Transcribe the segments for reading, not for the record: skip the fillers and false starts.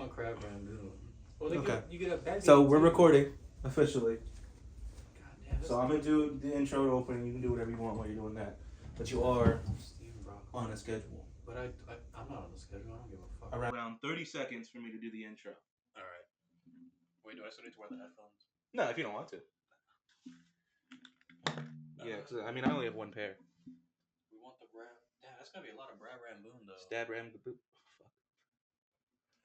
want crab rangoon. Well, Okay. you get a bag. So we're recording officially. God damn. So I'm gonna do the intro opening. You can do whatever you want while you're doing that. But you are on a schedule. But I'm not on the schedule. I don't give a fuck. Around 30 seconds for me to do the intro. All right. Wait, do I still need to wear the headphones? No, if you don't want to. Yeah, because I mean I only have one pair. We want the brab. Damn, that's gonna be a lot of brab ramboon though. Stab ram the boop. Fuck.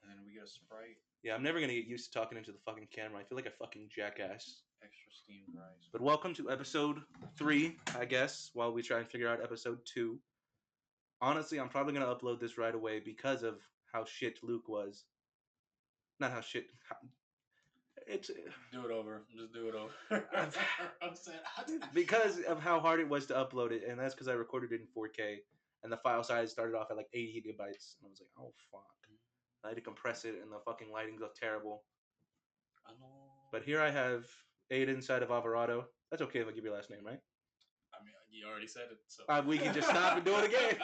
And then we get a Sprite. Yeah, I'm never gonna get used to talking into the fucking camera. I feel like a fucking jackass. Extra steamed rice. But welcome to episode 3, I guess, while we try and figure out episode 2. Honestly, I'm probably gonna upload this right away because of how shit Luke was. Not how shit. It's do it over. Just do it over. I'm sad. because of how hard it was to upload it, and that's because I recorded it in 4K, and the file size started off at like 80 gigabytes, and I was like, oh fuck. I had to compress it, and the fucking lighting looked terrible. I know. But here I have Aiden inside of Alvarado. That's okay if I give your last name, right? I mean, you already said it, so we can just stop and do it again.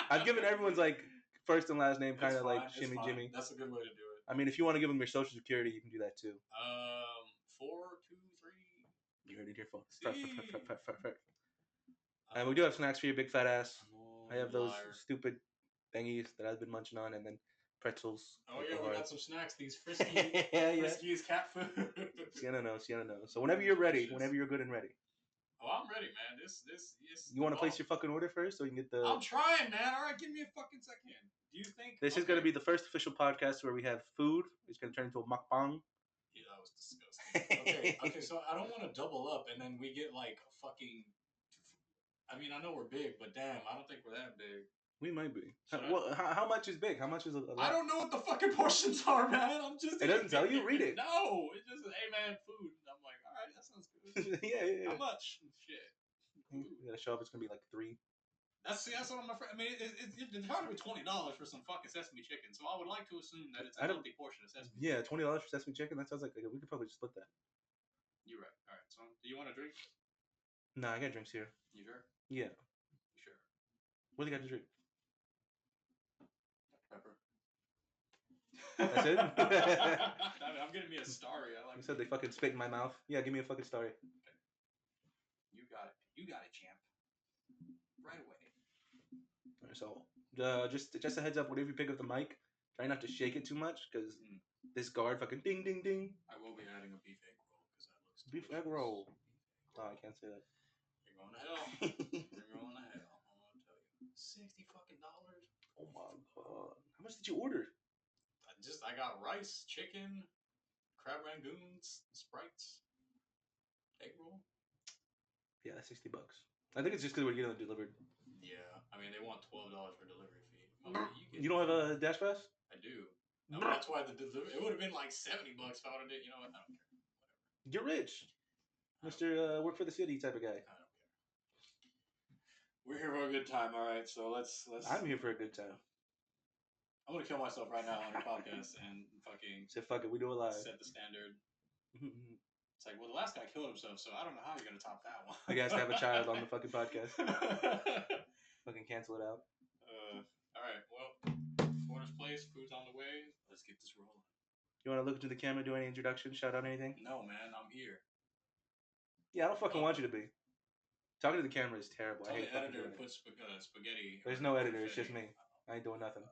I've given everyone's like first and last name kind of like shimmy jimmy. That's a good way to do it. I mean, if you want to give them your social security, you can do that too. 4, 2, 3. You heard it here, folks. And we do have snacks for your big fat ass. I have those stupid thingies that I've been munching on, and then pretzels. Oh yeah, we got some snacks. These Friskies cat food. Sienna knows. So whenever you're ready, whenever you're good and ready. Oh, I'm ready, man. This. You want to place your fucking order first, so you can get the. I'm trying, man. All right, give me a fucking second. Do you think this is going to be the first official podcast where we have food? It's going to turn into a mukbang. Yeah, that was disgusting. Okay. So I don't want to double up, and then we get like a fucking. I mean, I know we're big, but damn, I don't think we're that big. We might be. How much is big? How much is a lot? I don't know what the fucking portions are, man. I'm just. It doesn't tell you. Read it. No, it just hey man, food. And I'm like, all right, that sounds good. yeah. How much? Shit. You gotta show up. It's gonna be like 3. That's what I'm afraid. I mean, it's probably $20 for some fucking sesame chicken. So I would like to assume that it's a healthy portion of sesame. Yeah, $20 for sesame chicken. That sounds like we could probably just split that. You're right. All right. So do you want a drink? Nah, I got drinks here. You sure? Yeah. You sure? What do you got to drink? Pepper. That's it? I'm giving me a starry. I like. You said they fucking spit in my mouth. Yeah, give me a fucking starry. Okay. You got it, champ. Right away. All right, so just a heads up. Whenever you pick up the mic, try not to shake it too much because this guard fucking ding ding ding. I will be adding a beef egg roll because that looks. Beef egg roll. Oh, I can't say that. You're going to hell. You're going to hell. I'm gonna tell you. $60 fucking. Oh my god! How much did you order? I got rice, chicken, crab rangoons, Sprites, egg roll. Yeah, that's $60. I think it's just because we're getting it delivered. Yeah, I mean they want $12 for delivery fee. You don't have a Dash Pass? I do. No, that's why it would have been like $70 if I would have did. You know what? I don't care. Whatever. You're rich, Mr. Work for the city type of guy. I don't care. We're here for a good time, all right. So let's. I'm here for a good time. I'm gonna kill myself right now on the podcast and fucking. Say fuck it, we do it live. Set the standard. It's like, well, the last guy killed himself, so I don't know how you're gonna top that one. I guess have a child on the fucking podcast. Fucking cancel it out. All right. Well, order's placed. Food's on the way. Let's get this rolling. You want to look into the camera, do any introduction, shout out anything? No, man. I'm here. Yeah, I don't fucking want you to be. Talking to the camera is terrible. Tell I hate the editor to it. put spaghetti. There's no editor. It's just me. I ain't doing nothing.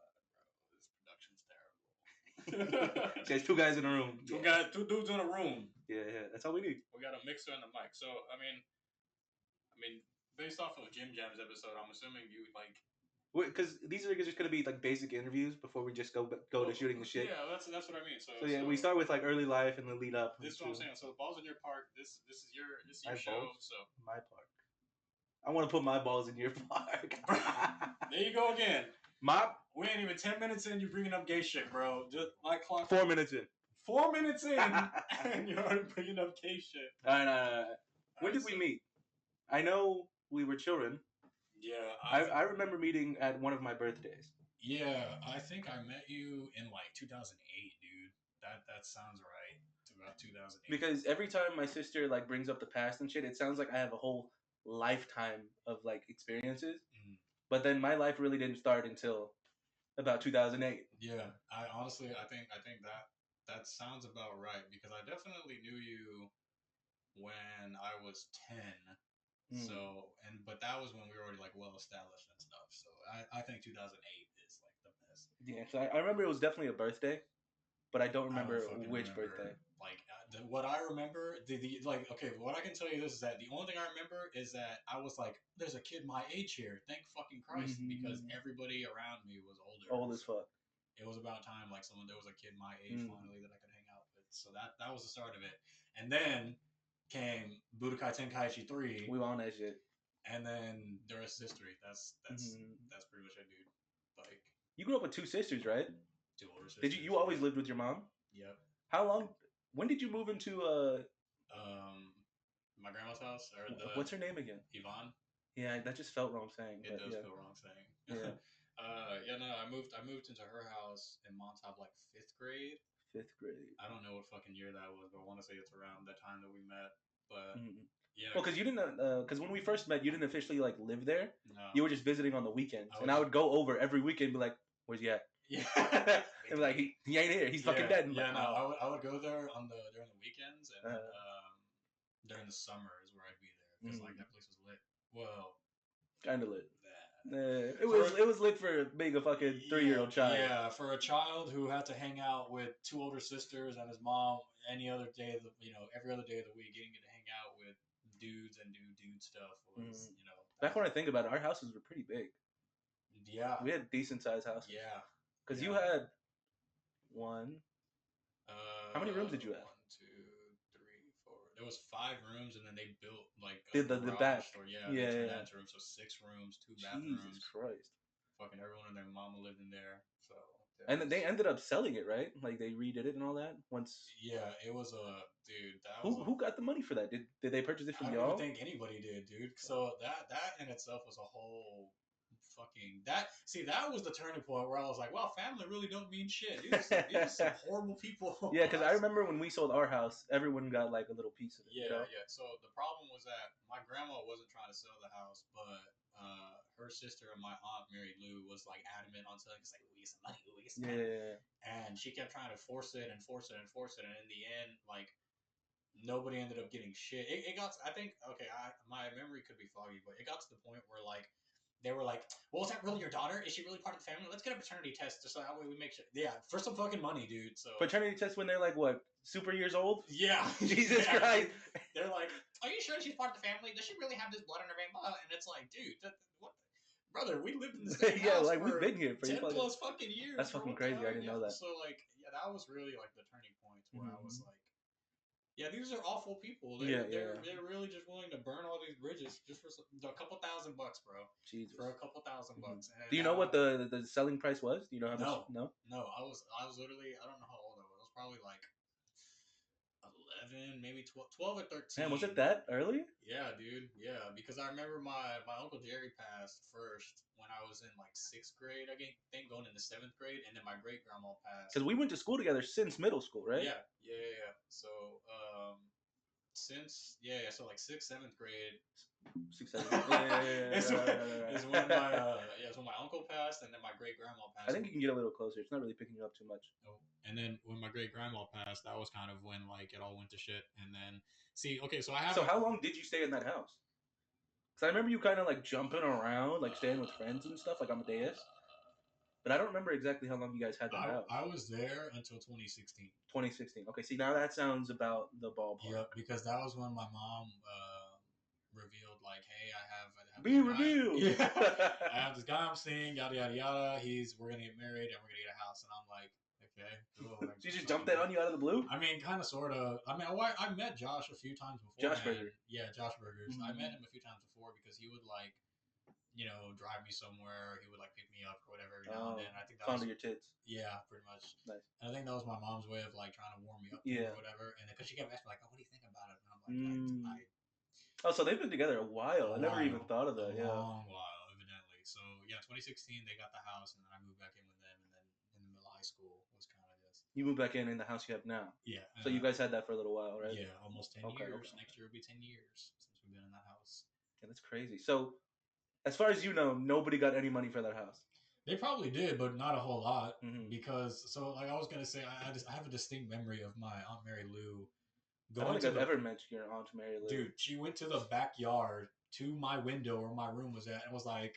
This production's terrible. There's 2 guys in a room. 2 dudes in a room. Yeah. That's all we need. We got a mixer and a mic. So I mean, based off of Jim Jam's episode, I'm assuming you like. Because these are just gonna be like basic interviews before we just go to shooting the shit. Yeah, that's what I mean. So yeah, we start with like early life and the lead up. This is what I'm saying. So the ball's in your park. This is your show. Balls? So my park. I want to put my balls in your park. There you go again. Mop. We ain't even 10 minutes in. You bringing up gay shit, bro. Just like clock. 4 minutes in. 4 minutes in, and you're already bringing up gay shit. When did we meet? I know we were children. Yeah. I remember meeting at one of my birthdays. Yeah, I think I met you in like 2008, dude. That sounds right. It's about 2008. Because every time my sister like brings up the past and shit, it sounds like I have a whole lifetime of like experiences. Mm-hmm. But then my life really didn't start until About 2008. Yeah, I think that that sounds about right because I definitely knew you when I was 10. Mm. So and but that was when we were already like well established and stuff. So I think 2008 is like the best. Yeah, so I remember it was definitely a birthday, but I don't I don't remember fucking which birthday. remember. Like what I remember, the like okay, what I can tell you this is that the only thing I remember is that I was like, "There's a kid my age here, thank fucking Christ," because Mm-hmm. everybody around me was older. Old as So fuck. it was about time like someone there was a kid my age Mm. finally that I could hang out with. So that was the start of it, and then came Budokai Tenkaichi 3, We on that shit. and then the rest is history. Mm-hmm. That's pretty much it, dude. Like You grew up with two sisters, right? two older Did you? sisters. You always Yeah. lived with your mom? Yep. How long? When did you move into Um, my grandma's house or what's her name again? Yvonne. Yeah, that just felt wrong saying. It But does yeah, feel wrong saying. yeah. Yeah, no, I moved into her house in Montauk like fifth grade. Fifth grade. I don't know what fucking year that was, but I want to say it's around the time that we met. But Mm-hmm. yeah, Well, because you didn't, because when we first met, you didn't officially like live there. no, You were just visiting on the weekends, I and was I just would go over every weekend, and be like, "Where's he at?" yeah, And be like, he ain't here. He's fucking yeah, dead. And I'm yeah. like, No, oh, I would go there on the during the weekends, and then uh, during the summer is where I'd be there because like mm, that place was lit. Well, kind of lit. that for It was lit for being a fucking 3-year-old child. yeah, for a child who had to hang out with two older sisters and his mom any other day of the every other day of the week, getting to hang out with dudes and do dude stuff was Mm. that Back when was I think about it, our houses were pretty big. yeah We had decent sized houses. yeah Because you yeah. had one. How many rooms did you have? One, two, three, four. There was five rooms, and then they built like a The back. garage. Or yeah, they Yeah, turned yeah. that into rooms. So six rooms, two Jesus bathrooms. Christ. Fucking everyone and their mama lived in there. So there And then was they ended up selling it, right? Like they redid it and all that. Once yeah, it was a dude. That was a. who got the money for that? Did they purchase it I from don't even y'all? think anybody did, dude. So that in itself was a whole fucking that. See, that was the turning point where I was like, "Wow, family really don't mean shit. These are some horrible people." Yeah, because I remember when we sold our house, everyone got like a little piece of it. You Yeah, know? yeah. So the problem was that my grandma wasn't trying to sell the house, but her sister and my aunt Mary Lou was like adamant on selling. It's like we get some money, we get some money, Yeah. and she kept trying to force it and force it and force it, and in the end, like nobody ended up getting shit. It got. I think okay. My memory could be foggy, but it got to the point where like they were like, "Well, is that really your daughter? Is she really part of the family? Let's get a paternity test just so that way we make sure." Yeah, for some fucking money, dude. So Paternity test when they're like what, super years old? yeah, Jesus yeah, Christ. they're like, "Are you sure she's part of the family? Does she really have this blood in her vein?" And it's like, dude, what, brother? We lived in the same Yeah, house like we've for been here for 10 fucking. plus fucking years, That's bro. fucking What the crazy. I hell? didn't Yeah. know that. So like, yeah, that was really like the turning point where I was Mm-hmm. like, yeah, these are awful people. Yeah, They're really just willing to burn all these bridges just for a couple $1,000, bro. Jesus. For a couple thousand Mm-hmm. bucks. And Do you know what now, the selling price was? Do you know how much? no, No. no, I was literally I don't know how old I was. I was probably like 11, maybe 12 or Man, was 13. it that early? Yeah, dude. Yeah, because I remember my uncle Jerry passed first when I was in like sixth grade. I think going into seventh grade, and then my great grandma passed. Because we went to school together since middle school, right? Yeah, yeah, yeah. Yeah. So since yeah, so like sixth, seventh grade. 6, 7. Yeah, is, when, right. is when my is when my uncle passed, and then my great grandma I passed. think you can get a little closer. It's not really picking you up too much. Oh, and then when my great grandma passed, that was kind of when like it all went to shit. And then see, okay, so I have. So how long did you stay in that house? Because I remember you kind of like jumping around, like staying with friends and stuff, like Amadeus. But I don't remember exactly how long you guys had that house. I was there until 2016. 2016. Okay, see now that sounds about the ballpark. Yep, because that was when my mom revealed like, "Hey, I have Be this guy. revealed. Yeah, I have this guy I'm seeing. Yada yada yada. We're gonna get married and we're gonna get a house." And I'm like, "Okay, cool." Like, She just jumped that on you out of the blue. I mean, kind of, sort of. I mean, I met Josh a few times before. Josh Burger. Yeah, Josh Burgers. Mm-hmm. I met him a few times before because he would like, drive me somewhere. He would like pick me up or whatever every now and then. I think that fond was of your tits. yeah, pretty much. Nice. And I think that was my mom's way of like trying to warm me up to or whatever. And because she kept asking me like, "Oh, what do you think about it?" And I'm like, Oh, so they've been together a while. I never even thought of a that. Yeah. long while, evidently. So yeah, 2016 they got the house, and then I moved back in with them, and then in the middle of high school was kind of just. You moved back in the house you have now. Yeah. So you guys had that for a little while, right? Yeah, almost 10 Okay, years. okay. Next year will be 10 years since we've been in that house. Yeah, that's crazy. So, as far as you know, nobody got any money for that house. They probably did, but not a whole lot. Mm-hmm. Because so like I was gonna say, I have a distinct memory of my Aunt Mary Lou I don't going think to I've the ever met your Aunt Mary Lou. dude. She went to the backyard to my window where my room was at and was like,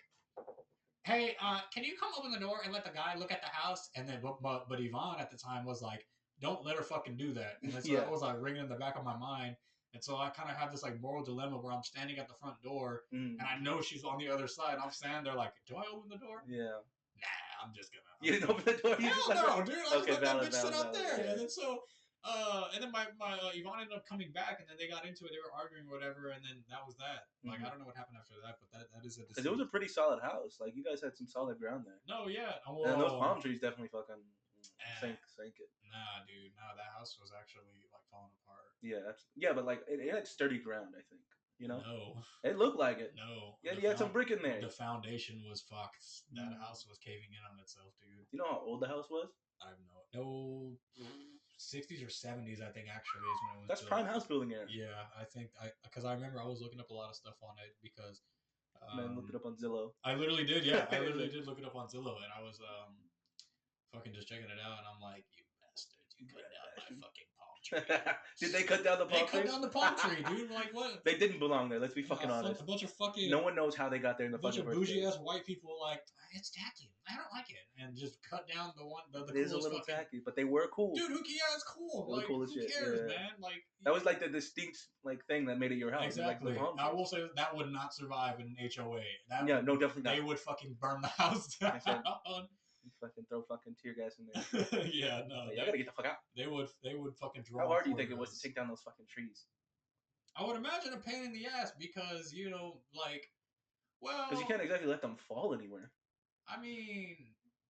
"Hey, can you come open the door and let the guy look at the house?" And then, but Yvonne at the time was like, "Don't let her fucking do that." And then so Yeah. that was like ringing in the back of my mind. And so I kind of had this like moral dilemma where I'm standing at the front door Mm. and I know she's on the other side. I'm standing there like, "Do I open the door?" Yeah. Nah, I'm just gonna. You didn't open the door. You just Hell let no, her... dude! I just Okay, let that valid, bitch sit valid, out valid. there, Yeah. and then so, and then my Yvonne ended up coming back, and then they got into it. They were arguing or whatever, and then that was that. Like I don't know what happened after that, but that is a Because it was a distinct. pretty solid house. Like you guys had some solid ground there. No, yeah, And then those well, palm trees definitely fucking sank it. nah, dude, nah, that house was actually like falling apart. Yeah, yeah, but like it had sturdy ground. I think you know. No, It looked like it. no, Yeah, you had some brick in there. the foundation was fucked. That house was caving in on itself, dude. You know how old the house was? I have no 60s or 70s, I think actually is when it was That's built. prime house building era. Yeah, I think because I remember I was looking up a lot of stuff on it because Man, looked it up on Zillow. I literally did. Yeah, I literally did look it up on Zillow, and I was fucking just checking it out, and I'm like, you bastards, you cut down my fucking palm tree. Did they cut down the palm tree? They cut down the palm tree, dude. Like what? They didn't belong there. Let's be fucking honest. A bunch of fucking. No one knows how they got there in the bunch fucking of first bougie place. ass white people like it's tacky. I don't like it, and just cut down the one. The it is a little fucking, tacky, but they were cool. Dude, yeah, it's cool. Like, cool as who shit. cares, Yeah. man? Like that was like the distinct like thing that made it your house. Exactly. Like I will say that would not survive in an HOA. No, definitely not. They would fucking burn the house down. Fucking throw fucking tear gas in there. Yeah, no. Like, I gotta get the fuck out. They would fucking draw. How hard do you think it was to take down those fucking trees? I would imagine a pain in the ass because because you can't exactly let them fall anywhere. I mean,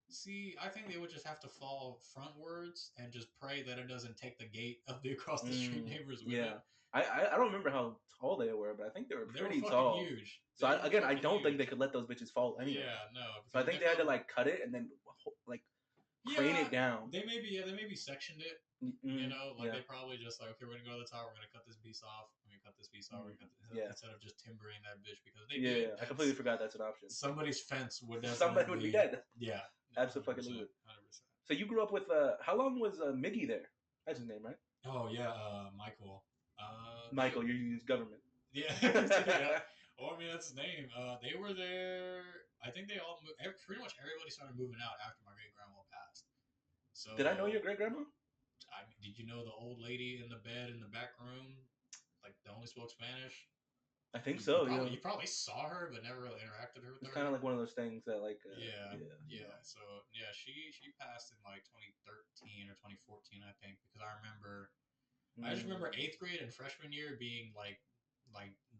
see, I think they would just have to fall frontwards and just pray that it doesn't take the gate of the across the street neighbors with it. I don't remember how tall they were, but I think they were pretty tall. Huge. So I don't think they could let those bitches fall anyway. Yeah, no. So I think they had to like cut it and then like crane it down. They maybe sectioned it. You know, they probably just like, okay, we're gonna go to the top. We're gonna cut this piece off. We're gonna cut this piece off. We're gonna cut this, instead of just timbering that bitch because they did. I completely forgot that's an option. Somebody's fence would definitely. Somebody would be dead. Yeah, absolutely. 100%. So you grew up with how long was Miggy there? That's his name, right? Oh yeah, Michael. Michael, you use government. Yeah. Yeah. Oh, I mean that's his name. They were there. I think they all moved. Pretty much everybody started moving out after my great grandma passed. So did I know your great grandma? Did you know the old lady in the bed in the back room, like that only spoke Spanish? I think so. You probably saw her, but never really interacted with her. It's kind of like one of those things that, like, yeah. So yeah, she passed in like 2013 or 2014, I think, because I remember. I just remember 8th grade and freshman year being like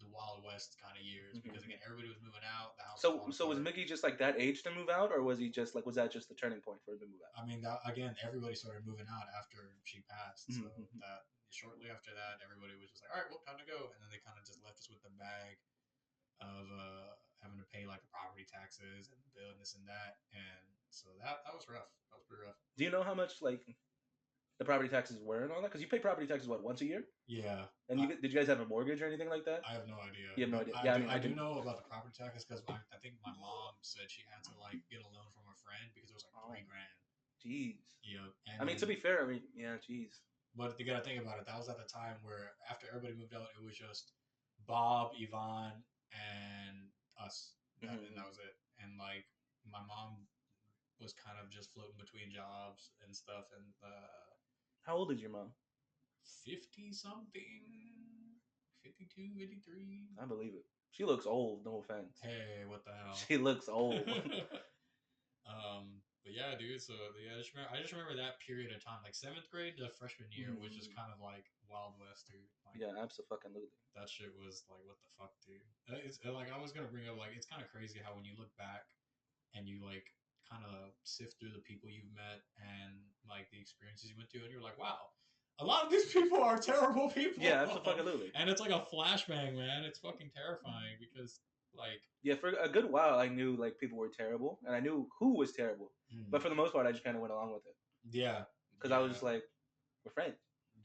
the Wild West kind of years because again everybody was moving out. The house. So was Miggy just like that age to move out, or was he just like was that just the turning point for him to move out? I mean, again, everybody started moving out after she passed. So that shortly after that, everybody was just like, all right, well, time to go, and then they kind of just left us with the bag of having to pay like the property taxes and the bill and this and that, and so that was rough. That was pretty rough. Do you know how much like the property taxes were and all that? Because you pay property taxes once a year? Yeah. And did you guys have a mortgage or anything like that? I have no idea. You have no idea. I do know about the property taxes because I think my mom said she had to like get a loan from a friend because it was like $3,000. Jeez. Yeah. I mean, to be fair, jeez. But you gotta think about it. That was at the time where after everybody moved out, it was just Bob, Yvonne, and us, and that was it. And like my mom was kind of just floating between jobs and stuff, and how old is your mom? 50 something, 52, 53. I believe it. She looks old. No offense. Hey, what the hell? She looks old. But yeah, dude. So yeah, I just remember that period of time, like 7th grade to freshman year, was just kind of like Wild West, dude. Like, yeah, absolutely. That shit was like, what the fuck, dude? It's like I was gonna bring up, like, it's kind of crazy how when you look back and you like kind of sift through the people you've met and like the experiences you went to, and you're like, wow, a lot of these people are terrible people. Yeah, absolutely. And it's like a flashbang, man. It's fucking terrifying because like for a good while I knew like people were terrible and I knew who was terrible, but for the most part I just kind of went along with it. Yeah, because I was just like, we're friends.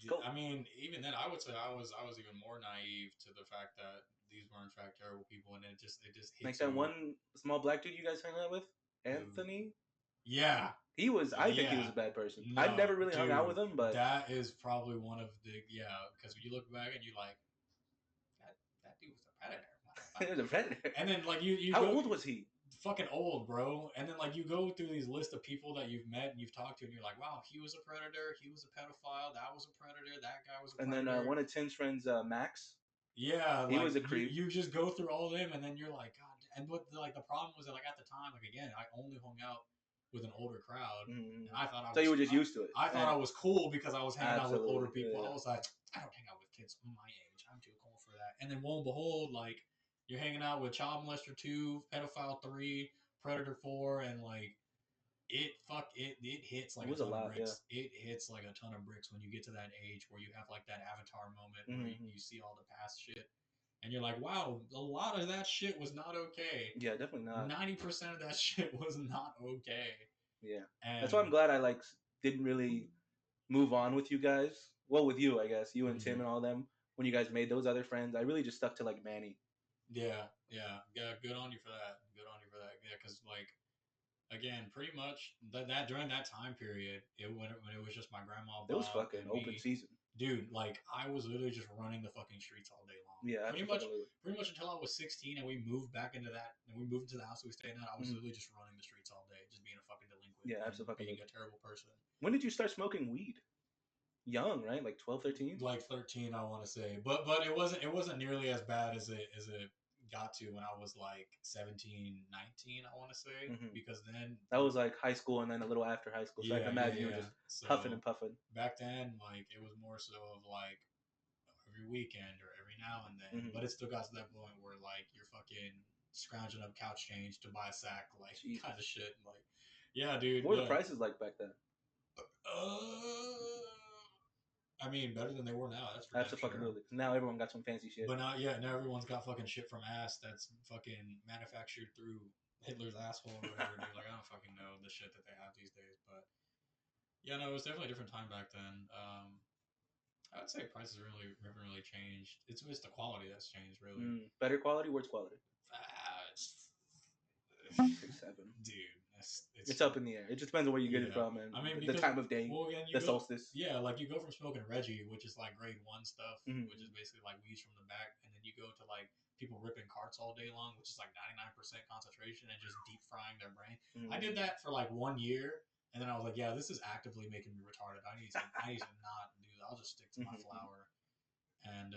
Cool. I mean, even then, I would say I was even more naive to the fact that these were in fact terrible people, and it just hits like that one small black dude you guys hang out with. Anthony. Yeah. He was. I think he was a bad person. No, I never really hung out dude, with him, but that is probably one of the because when you look back and you like that dude was a predator, he was a predator. and then like you How go old was he? fucking old, bro. And then like you go through these list of people that you've met and you've talked to, and you're like, wow, he was a predator, he was a pedophile, that was a predator, that guy was a And predator. then one of Tim's friends, Max. Yeah, he like was a creep. You just go through all of them, and then you're like, God. And what like the problem was that like at the time, like again, I only hung out with an older crowd, Mm-hmm. and I thought I so was. you were just used to it. I thought I was cool because I was hanging out with older people. Yeah. I was like, I don't hang out with kids my age. I'm too cool for that. And then lo and behold, like you're hanging out with child molester 2, pedophile 3, predator 4, and like it hits like It was a ton a lot, of bricks. yeah. It hits like a ton of bricks when you get to that age where you have like that avatar moment where you see all the past shit. And you're like, wow, a lot of that shit was not okay. Yeah, definitely not. 90% of that shit was not okay. Yeah, and that's why I'm glad I like didn't really move on with you guys. Well, with you, I guess you and Tim and all them. When you guys made those other friends, I really just stuck to like Manny. Yeah. Good on you for that. Good on you for that. Yeah, because like again, pretty much that during that time period, when it was just my grandma, Bob, it was fucking and open me, season, dude. Like I was literally just running the fucking streets all day long. Yeah, pretty absolutely. much until I was 16, and we moved back into that, and we moved into the house that we stayed in. I was literally just running the streets all day, just being a fucking delinquent, Yeah, absolutely. being a terrible person. When did you start smoking weed? Young, right? Like 12, 13? Like 13, I want to say, but it wasn't nearly as bad as it got to when I was like 17, 19, I want to say, because then that was like high school and then a little after high school. So I can imagine you were just puffing and puffing. Back then, like it was more so of like every weekend or every now and then, but it still got to that point where like you're fucking scrounging up couch change to buy a sack, like kind of shit. Like, yeah, dude. What were the prices like back then? I mean, better than they were now. That's for absolutely. Sure. Now everyone got some fancy shit. But now everyone's got fucking shit from ass that's fucking manufactured through Hitler's asshole or whatever. Dude. Like I don't fucking know the shit that they have these days. But yeah, no, it was definitely a different time back then. I would say prices haven't really changed. It's just the quality that's changed, really. Better quality? Where's quality? 6, 7. Dude. It's up in the air. It just depends on where you get it from and the time of day, the solstice. Yeah, like you go from smoking Reggie, which is like grade 1 stuff, which is basically like weeds from the back, and then you go to like people ripping carts all day long, which is like 99% concentration and just deep frying their brain. I did that for like 1 year, and then I was like, yeah, this is actively making me retarded. I need to not do that. I'll just stick to my flower. And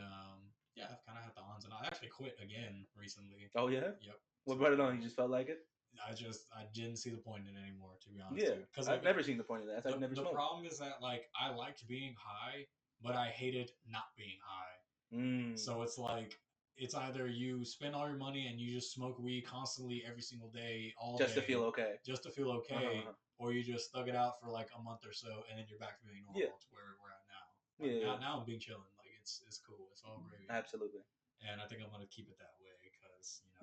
yeah, I've kind of had the ons and I actually quit again recently. Oh yeah? Yep. What brought it on? You just felt like it? I didn't see the point in it anymore, to be honest. Yeah, because I've never seen the point of that. I've never smoked. The problem is that like I liked being high, but I hated not being high. So it's like it's either you spend all your money and you just smoke weed constantly every single day, all just day, to feel okay, or you just thug it out for like a month or so, and then you're back to being normal. To where we're at now. Like, now I'm being chilling. Like it's cool. It's all great. Absolutely. And I think I'm gonna keep it that way.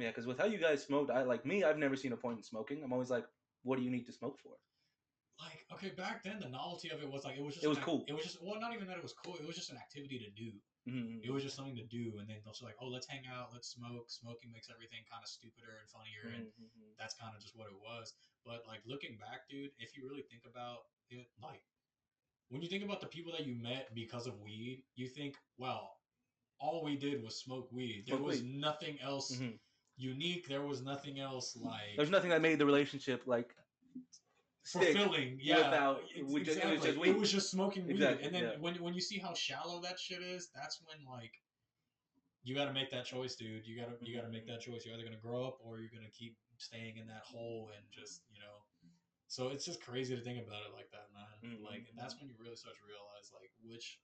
Yeah, because with how you guys smoked, I've never seen a point in smoking. I'm always like, what do you need to smoke for? Like, okay, back then the novelty of it was like it was cool. It was just not even that it was cool. It was just an activity to do. It was just something to do, and then they'll say like, oh, let's hang out, let's smoke. Smoking makes everything kind of stupider and funnier, and that's kind of just what it was. But like looking back, dude, if you really think about it, like when you think about the people that you met because of weed, you think, well, all we did was smoke weed. There was nothing else unique. There was nothing else like. There's nothing that made the relationship like fulfilling. Yeah, exactly. It was just smoking weed. And then when you see how shallow that shit is, that's when like you got to make that choice, dude. You gotta make that choice. You're either gonna grow up or you're gonna keep staying in that hole and just So it's just crazy to think about it like that, man. Like that's when you really start to realize like which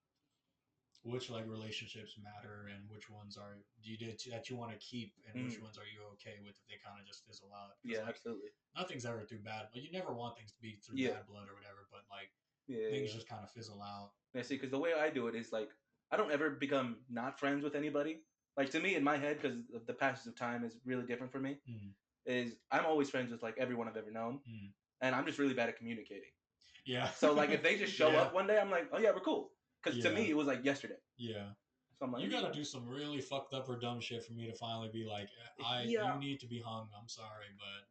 like relationships matter and which ones are that you want to keep and which ones are you okay with if they kind of just fizzle out. Yeah, like, absolutely. Nothing's ever through bad, but you never want things to be through bad blood or whatever. But like things just kind of fizzle out. Yeah, see, because the way I do it is like I don't ever become not friends with anybody. Like to me, in my head, because the passage of time is really different for me. Is I'm always friends with like everyone I've ever known, and I'm just really bad at communicating. Yeah. So like if they just show up one day, I'm like, oh yeah, we're cool. Because to me, it was like yesterday. Yeah. So I'm like, you gotta do some really fucked up or dumb shit for me to finally be like, you need to be hung. I'm sorry, but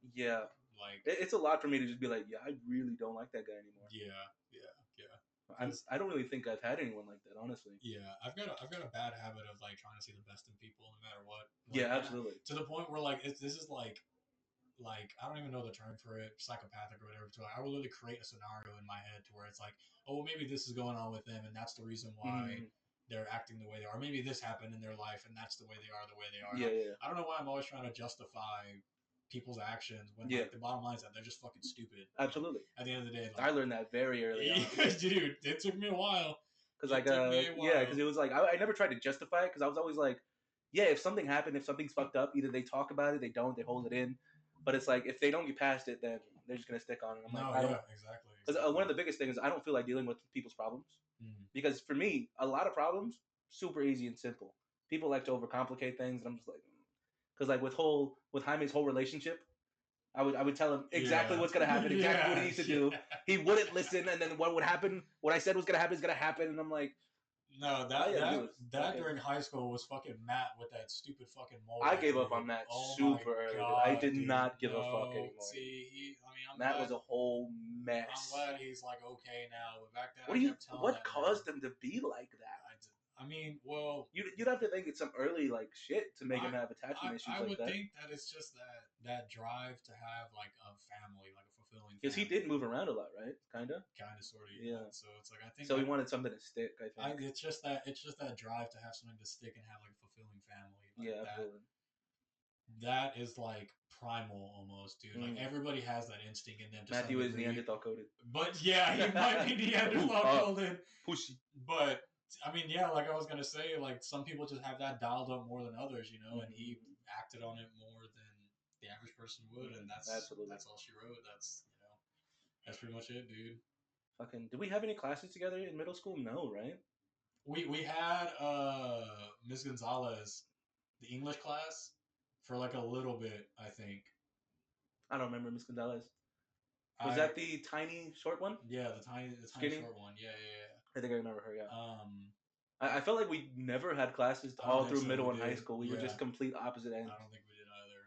Like, it's a lot for me to just be like, yeah, I really don't like that guy anymore. yeah, yeah, yeah. I don't really think I've had anyone like that, honestly. Yeah, I've got a bad habit of like trying to see the best in people no matter what. Yeah, Like, absolutely. to the point where like this is like I don't even know the term for it, psychopathic or whatever. So I will literally create a scenario in my head to where it's like, oh, well, maybe this is going on with them, and that's the reason why Mm-hmm. they're acting the way they are. Maybe this happened in their life, and that's the way they are, the way they are. Yeah, yeah, I don't know why I'm always trying to justify people's actions when yeah. like the bottom line is that they're just fucking stupid. Absolutely. Like, at the end of the day, I like, learned that very early on. dude, it took me a while. Because like yeah, because it was like I never tried to justify it because I was always like, yeah, if something happened, if something's fucked up, either they talk about it, they don't, they hold it in. But it's like if they don't get past it, then they're just gonna stick on it. I'm No, like, I don't. yeah, exactly. Because one of the biggest things is I don't feel like dealing with people's problems. Mm. Because for me, a lot of problems super easy and simple. People like to overcomplicate things, and I'm just like, because like with Jaime's whole relationship, I would tell him exactly Yeah. what's gonna happen, exactly what he needs to do. Yeah. He wouldn't listen, and then what would happen? What I said was gonna happen is gonna happen, and I'm like, No, all that you gotta do that is that fucking. during high school was fucking Matt with that stupid fucking mole. I gave up dude. on Matt Oh my super early. Dude. I god, did dude. not give a fuck No. anymore. See, I mean, Matt was a whole I'm mess. glad he's like okay now, but back then What I do you? kept telling What that caused man. him to be like that? I mean, well, You'd have to think it's some early like shit to make him have attachment issues I like would that. think that it's just that drive to have like a family, like a fulfilling. Because he did move around a lot, right? Kinda. Sort of. Yeah. So it's like I think. So he wanted something to stick. I think. it's just that drive to have something to stick and have like a fulfilling family. Like, yeah, absolutely. That is like primal almost, dude. Like everybody has that instinct in them. To Matthew is Neanderthal coded. But yeah, he might be Neanderthal coded. Pussy. But I mean, yeah, like I was gonna say, like some people just have that dialed up more than others, you know, and he acted on it more than the average person would, and that's all she wrote. That's pretty much it, dude. Fucking. Did we have any classes together in middle school? No, right? We had Miss Gonzalez, the English class, for like a little bit, I think. I don't remember Miss Gonzalez. Was that the tiny short one? Yeah, the tiny short one. Yeah. I think I remember her. Yeah. Um, I felt like we never had classes all through middle and high school. We were just complete opposite ends. I don't think we did either.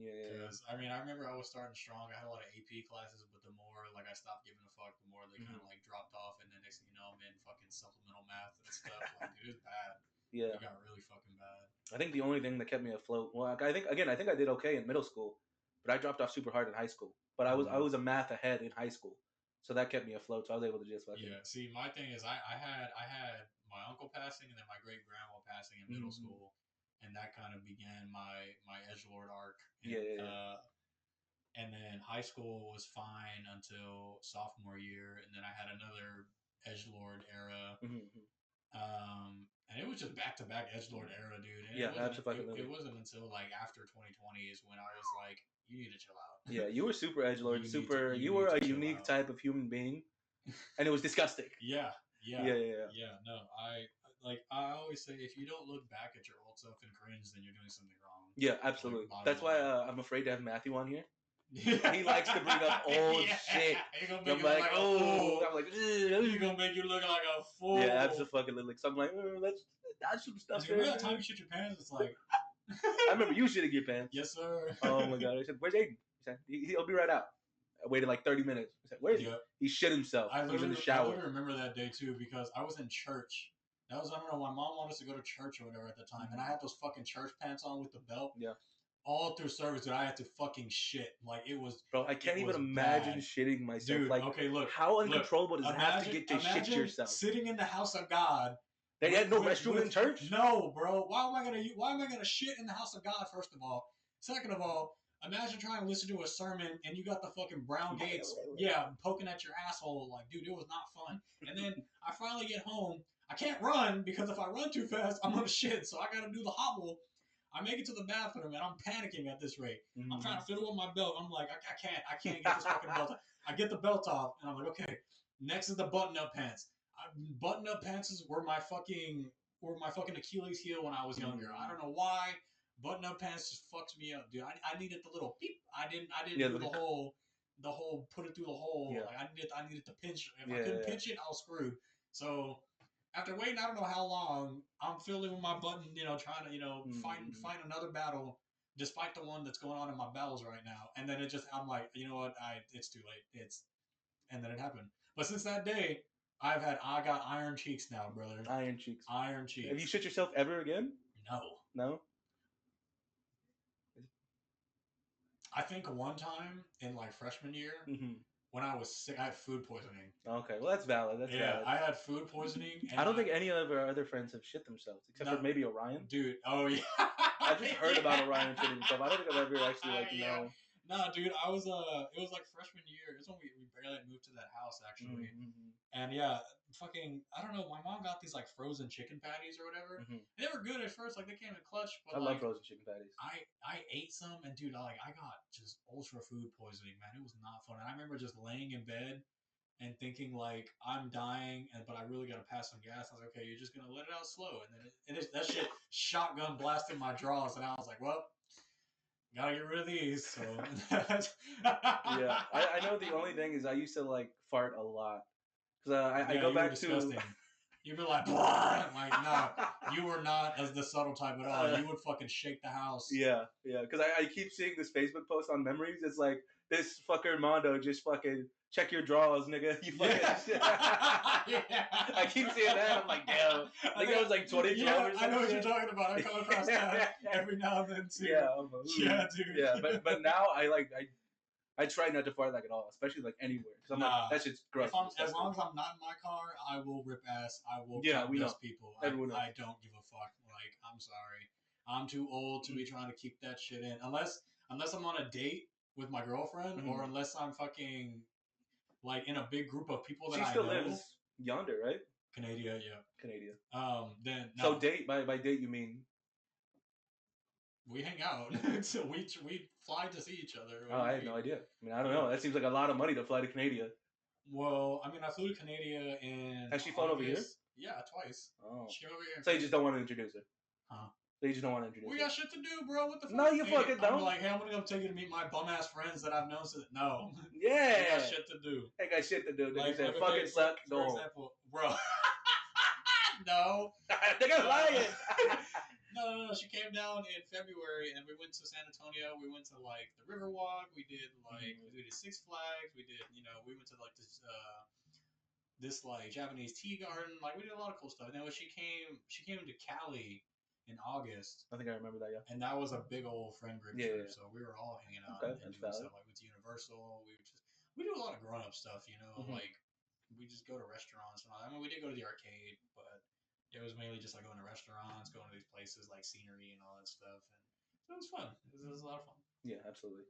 Yeah. Because I mean, I remember I was starting strong. I had a lot of AP classes, but the more like I stopped giving a fuck, the more they kind of like dropped off. And then next thing you know, I'm in fucking supplemental math and stuff. Like, dude, it was bad. Yeah. It got really fucking bad. I think the only thing that kept me afloat. Well, I think I did okay in middle school, but I dropped off super hard in high school. But I was a math ahead in high school, so that kept me afloat. So I was able to just fucking. Yeah. See, my thing is, I had my uncle passing and then my great grandma passing in middle school, and that kind of began my edgelord arc. And, and then high school was fine until sophomore year, and then I had another edgelord era. And it was just back to back edgelord era, dude. And it wasn't until like after 2020 is when I was like, you need to chill out. Yeah, you were super edgelord, you were a unique type of human being, and it was disgusting. Yeah. No, I always say, if you don't look back at your old self and cringe, then you're doing something wrong. Yeah, absolutely. Like, that's why I'm afraid to have Matthew on here. He likes to bring up old shit. I'm like, he's gonna make you look like a fool. Yeah, absolutely. So I'm like, let's dodge some stuff. Remember that time you shit your pants? It's like, I remember you shitting your pants. Yes, sir. Oh my god! I said, "Where's Aiden?" He said, "He'll be right out." I waited like 30 minutes. I said, "Where is he?" He shit himself. He's in the shower. I remember that day too because I was in church. I don't know. My mom wanted us to go to church or whatever at the time, and I had those fucking church pants on with the belt. Yeah. All through service, dude, I had to fucking shit. Like, it was. Bro, I can't even imagine shitting myself. Dude, like, okay, look. How uncontrollable does it have to get to shit yourself? Sitting in the house of God. They had no restroom in church? No, bro. Why am I gonna shit in the house of God? First of all, second of all, imagine trying to listen to a sermon and you got the fucking brown gates, poking at your asshole. Like, dude, it was not fun. And then I finally get home. I can't run because if I run too fast, I'm gonna shit. So I gotta do the hobble. I make it to the bathroom and I'm panicking at this rate. I'm trying to fiddle with my belt. I'm like, I can't get this fucking belt off. I get the belt off and I'm like, okay. Next is the button-up pants. Button-up pants were my fucking Achilles heel when I was younger. I don't know why. Button-up pants just fucks me up, dude. I needed the little beep. I didn't do the whole put it through the hole. Yeah. Like I needed to pinch. If I couldn't pinch it, I was screwed. So after waiting, I don't know how long, I'm fiddling with my button, trying to, fight another battle. despite the one that's going on in my bowels right now. And then I'm like, you know what? It's too late. And then it happened. But since that day, I got iron cheeks now, brother. Iron cheeks. Iron cheeks. Have you shit yourself ever again? No. No. I think one time in like freshman year, when I was sick, I had food poisoning. Okay, well that's valid. That's valid. I had food poisoning. And I don't think any of our other friends have shit themselves, except for maybe Orion. Dude, oh yeah. I just heard about Orion shitting himself. I don't think I've ever actually know. No, dude, I was it was like freshman year. It was when we barely moved to that house actually. And yeah, fucking I don't know, my mom got these like frozen chicken patties or whatever. They were good at first, like they came in clutch, but I love frozen chicken patties. I ate some and dude, I got just ultra food poisoning, man. It was not fun. And I remember just laying in bed and thinking like I'm dying, but I really gotta pass some gas. I was like, okay, you're just gonna let it out slow, and then that shit shotgun blasted my drawers, and I was like, well, gotta get rid of these. So yeah, I know the only thing is I used to like fart a lot because I go back to. You'd be like, nah, you were not as the subtle type at all. You would fucking shake the house. Yeah, because I keep seeing this Facebook post on memories. It's like, this fucker Mondo just fucking check your drawers, nigga. You fucking I keep seeing that. I'm like, damn. I think that was like 2012 or something. I know what you're talking about. I come across that every now and then too. Yeah, dude. Yeah, but now I try not to fart like at all, especially like anywhere, because I'm like, that shit's gross. As long as I'm not in my car, I will rip ass. I will we know people. I don't give a fuck. Like, I'm sorry, I'm too old to be trying to keep that shit in. Unless I'm on a date with my girlfriend, or unless I'm fucking like in a big group of people that I know. She still lives yonder, right? Canada, yeah. Canada. Then so date by date you mean? We hang out. So we fly to see each other. Oh, I had no idea. I mean, I don't know. That seems like a lot of money to fly to Canada. Well, I mean, I flew to Canada in. Has she flown over here? Yeah, twice. Oh. She came over here. So you just don't want to introduce her? Huh? They just don't want to introduce her. We got shit to do, bro. What the fuck? No, you fucking don't. I'm like, hey, I'm gonna go take you to meet my bum ass friends that I've known since. No. Yeah. I got shit to do. I got shit to do. Like, said, fucking suck. For example, bro. No. They're lying. No. She came down in February, and we went to San Antonio. We went to like the Riverwalk. We did like we did Six Flags. We did we went to like this like Japanese tea garden. Like we did a lot of cool stuff. And then when she came to Cali in August. I think I remember that, yeah. And that was a big old friend group trip. Yeah. So we were all hanging out and doing stuff. Like with Universal, we do a lot of grown up stuff. Like we just go to restaurants and all that. I mean, we did go to the arcade, but it was mainly just like going to restaurants, going to these places like scenery and all that stuff. And so it was fun. It was a lot of fun. Yeah, absolutely.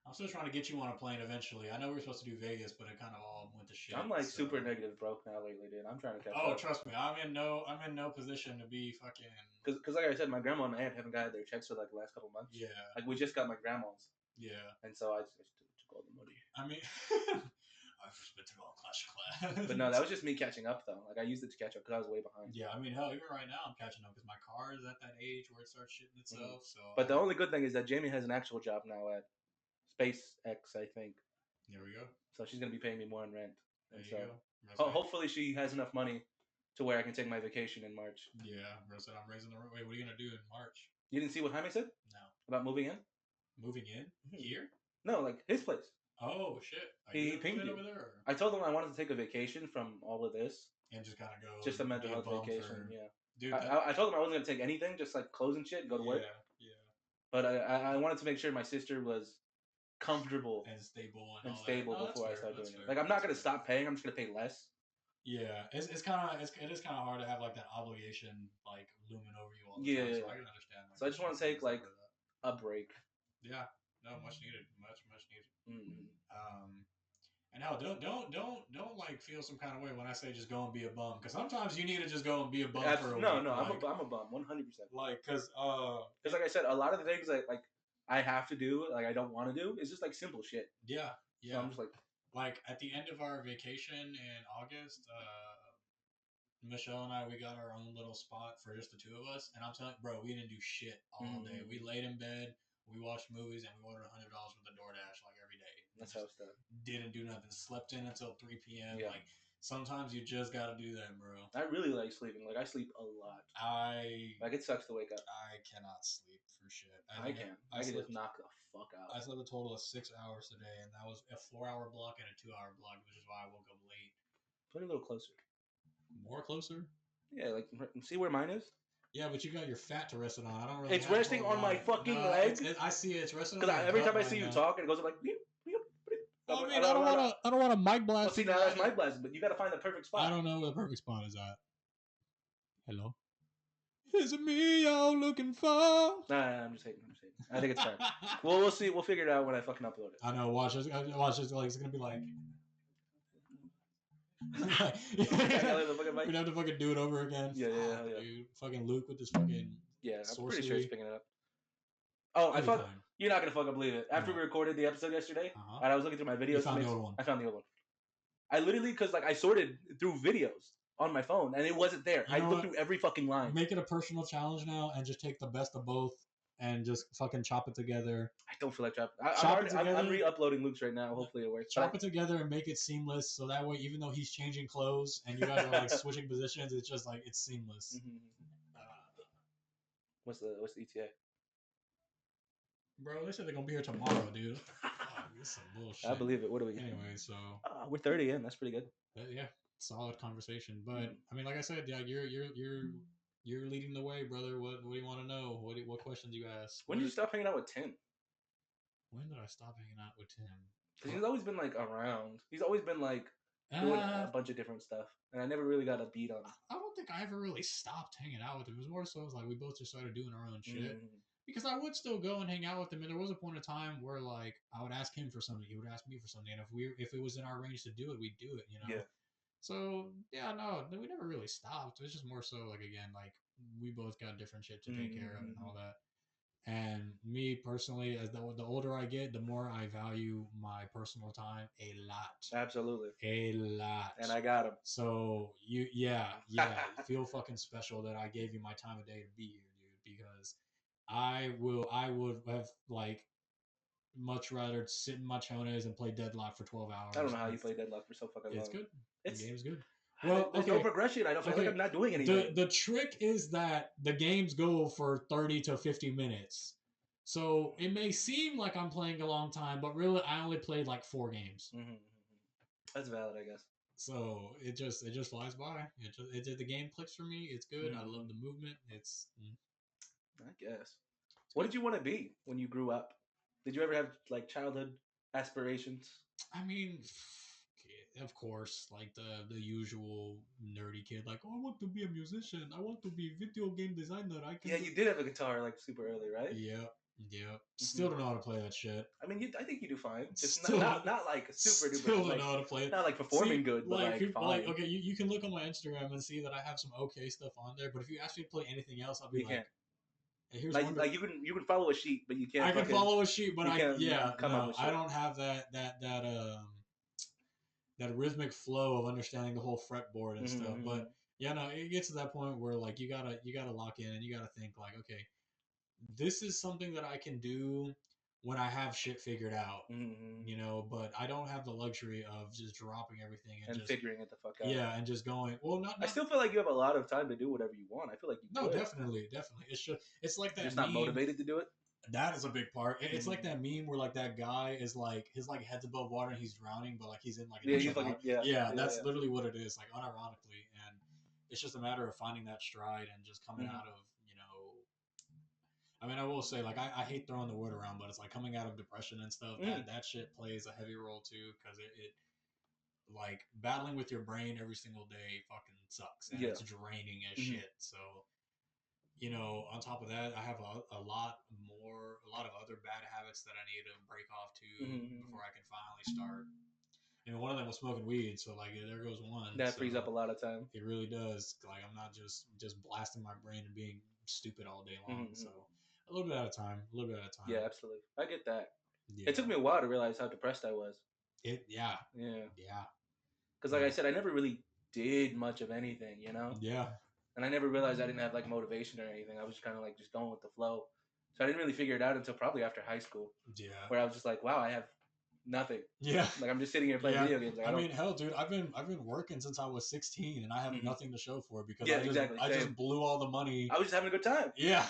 I'm still trying to get you on a plane eventually. I know we were supposed to do Vegas, but it kind of all went to shit. I'm like super negative broke now lately, dude. I'm trying to catch up. Oh, trust me, I'm in no position to be fucking. Because like I said, my grandma and aunt haven't got their checks for like the last couple months. Yeah. Like we just got my grandma's. Yeah. And so I just took all the money. I mean, I've spent it all clash. But no, that was just me catching up though. Like I used it to catch up because I was way behind. Yeah, I mean, hell, even right now I'm catching up because my car is at that age where it starts shitting itself. So. But the only good thing is that Jamie has an actual job now at SpaceX, I think. There we go. So she's gonna be paying me more in rent. There you go. Hopefully she has enough money to where I can take my vacation in March. Yeah, bro said I'm raising the rent. Wait, what are you gonna do in March? You didn't see what Jaime said? No. About moving in? Moving in? Here? No, like his place. Oh shit! He pinged me over there. I told him I wanted to take a vacation from all of this and just kind of go. Just a mental health vacation, yeah. Dude, I told him I wasn't gonna take anything, just like clothes and shit, and go to work. Yeah. But I wanted to make sure my sister was comfortable and stable before I start doing it. Like I'm not gonna stop paying. I'm just gonna pay less. Yeah, it is kind of hard to have like that obligation like looming over you all the time. So I can understand. Like, so I just want to take like a break. Yeah, no, much needed, much needed. Mm-hmm. And hell, don't like feel some kind of way when I say just go and be a bum, because sometimes you need to just go and be a bum for a week. No, like, I'm a bum, 100%. Like, because like I said, a lot of the things I have to do, like I don't want to do, is just like simple shit. Yeah. So I'm just like at the end of our vacation in August, Michelle and I, we got our own little spot for just the two of us, and I'm telling you, bro, we didn't do shit all day. We laid in bed, we watched movies, and we ordered $100 worth of DoorDash like every day. That's how it's done. Didn't do nothing. Slept in until 3 p.m. Yeah. Like Sometimes you just gotta do that, bro. I really like sleeping. Like I sleep a lot. Like it sucks to wake up. I cannot sleep for shit. I can. I can just knock the fuck out. I slept a total of 6 hours today, and that was a 4-hour block and a 2-hour block, which is why I woke up late. Put it a little closer. More closer? Yeah, like see where mine is. Yeah, but you got your fat to rest it on. I don't really. It's resting on my fucking leg. I see it. It's resting on. Because every time I see you talk, it goes like. Well, I mean, I don't want to mic blast. Well, see, now that's mic blasting, but you got to find the perfect spot. I don't know where the perfect spot is at. Hello. Is it me y'all looking for? Nah, I'm just hating. I think it's fine. Well, we'll see. We'll figure it out when I fucking upload it. I know. Watch this. Like it's gonna be like. We'd have to fucking do it over again. Yeah. Dude, fucking Luke with this fucking. Yeah, I'm sorcery. pretty sure he's picking it up. Oh, you're not gonna fucking believe it. After we recorded the episode yesterday, and I was looking through my videos. Found the old one. I found the old one. I literally, because like I sorted through videos on my phone, and it wasn't there. I looked through every fucking line. Make it a personal challenge now, and just take the best of both, and just fucking chop it together. I don't feel like chopping. I'm re-uploading Luke's right now. Hopefully it works. Chop it together and make it seamless, so that way, even though he's changing clothes and you guys are like switching positions, it's just like it's seamless. What's the ETA? Bro, they said they're gonna be here tomorrow, dude. This is some bullshit. I believe it. What do we? Anyway, so we're 30 in. That's pretty good. Yeah, solid conversation. But I mean, like I said, yeah, you're leading the way, brother. What do you want to know? What questions do you ask? When did you stop hanging out with Tim? When did I stop hanging out with Tim? Because he's always been like around. He's always been like doing a bunch of different stuff, and I never really got a beat on him. I don't think I ever really stopped hanging out with him. It was more so like we both just started doing our own shit. Because I would still go and hang out with him, and there was a point in time where like I would ask him for something, he would ask me for something, and if it was in our range to do it, we'd do it, you know. Yeah. So yeah, no, we never really stopped. It was just more so like again, like we both got different shit to take care of and all that. And me personally, as the older I get, the more I value my personal time a lot. Absolutely. A lot. And I got him. So feel fucking special that I gave you my time of day to be here, dude, because I would have like much rather sit in my chones and play Deadlock for 12 hours. I don't know how you play Deadlock for so fucking long. It's good. The game's good. Well, there's no progression. I don't feel like I'm not doing anything. The trick is that the games go for 30 to 50 minutes. So it may seem like I'm playing a long time, but really I only played like 4 games. That's valid, I guess. So it just flies by. The game clicks for me. It's good. I love the movement. It's I guess. What did you want to be when you grew up? Did you ever have like childhood aspirations? I mean, of course, like the usual nerdy kid, like, oh, I want to be a musician. I want to be a video game designer. Yeah, you did have a guitar like super early, right? Yeah. Still don't know how to play that shit. I mean, I think you do fine. Just not like super duper. Still don't know how to play it. Not like performing good, but like people, fine. Okay, you can look on my Instagram and see that I have some okay stuff on there. But if you ask me to play anything else, I'll be like. Here's like you can follow a sheet, but you can't. I can follow a sheet, but I don't have that rhythmic flow of understanding the whole fretboard and stuff. But yeah, no, it gets to that point where like you gotta lock in and you gotta think like, okay, this is something that I can do when I have shit figured out, you know, but I don't have the luxury of just dropping everything and just figuring it the fuck out. Yeah, and just going. Well, not. I still feel like you have a lot of time to do whatever you want. I feel like you. No, definitely. It's like that. You're just not motivated to do it. That is a big part. It's like that meme where like that guy is like his like head's above water and he's drowning, but like he's in like that's literally what it is. Like unironically, and it's just a matter of finding that stride and just coming out of. I mean, I will say, like, I hate throwing the word around, but it's like coming out of depression and stuff. That shit plays a heavy role too, because it like battling with your brain every single day fucking sucks, and it's draining as shit. So, on top of that, I have a lot of other bad habits that I need to break off too before I can finally start. And one of them was smoking weed, so like there goes one. That frees up a lot of time. It really does. Like I'm not just blasting my brain and being stupid all day long. So. A little bit at a time. Yeah, absolutely. I get that. Yeah. It took me a while to realize how depressed I was. Yeah. Because like I said, I never really did much of anything, you know? Yeah. And I never realized I didn't have like motivation or anything. I was kind of like just going with the flow. So I didn't really figure it out until probably after high school. Yeah. Where I was just like, wow, I have nothing. Yeah. Like I'm just sitting here playing video games. Like, I mean, hell, dude, I've been working since I was 16, and I have nothing to show for it because I just blew all the money. I was just having a good time. Yeah,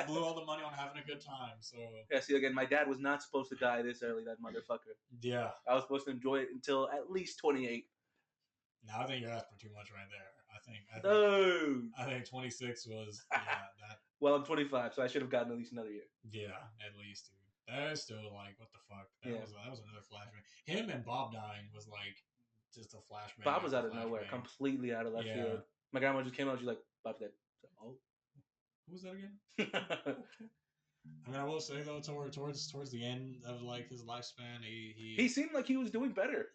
blew all the money on having a good time. So yeah, see again, my dad was not supposed to die this early. That motherfucker. Yeah, I was supposed to enjoy it until at least 28. No, I think you're asking too much right there. I think 26 was that. Well, I'm 25, so I should have gotten at least another year. Yeah, at least, dude. That is still like, what the fuck? That was another flashback. Him and Bob dying was like just a flashback. Bob was out of nowhere, completely out of left field. My grandma just came out. She's like, "Bob's dead." So, oh, who was that again? I mean, I will say though, towards the end of like his lifespan, he seemed like he was doing better.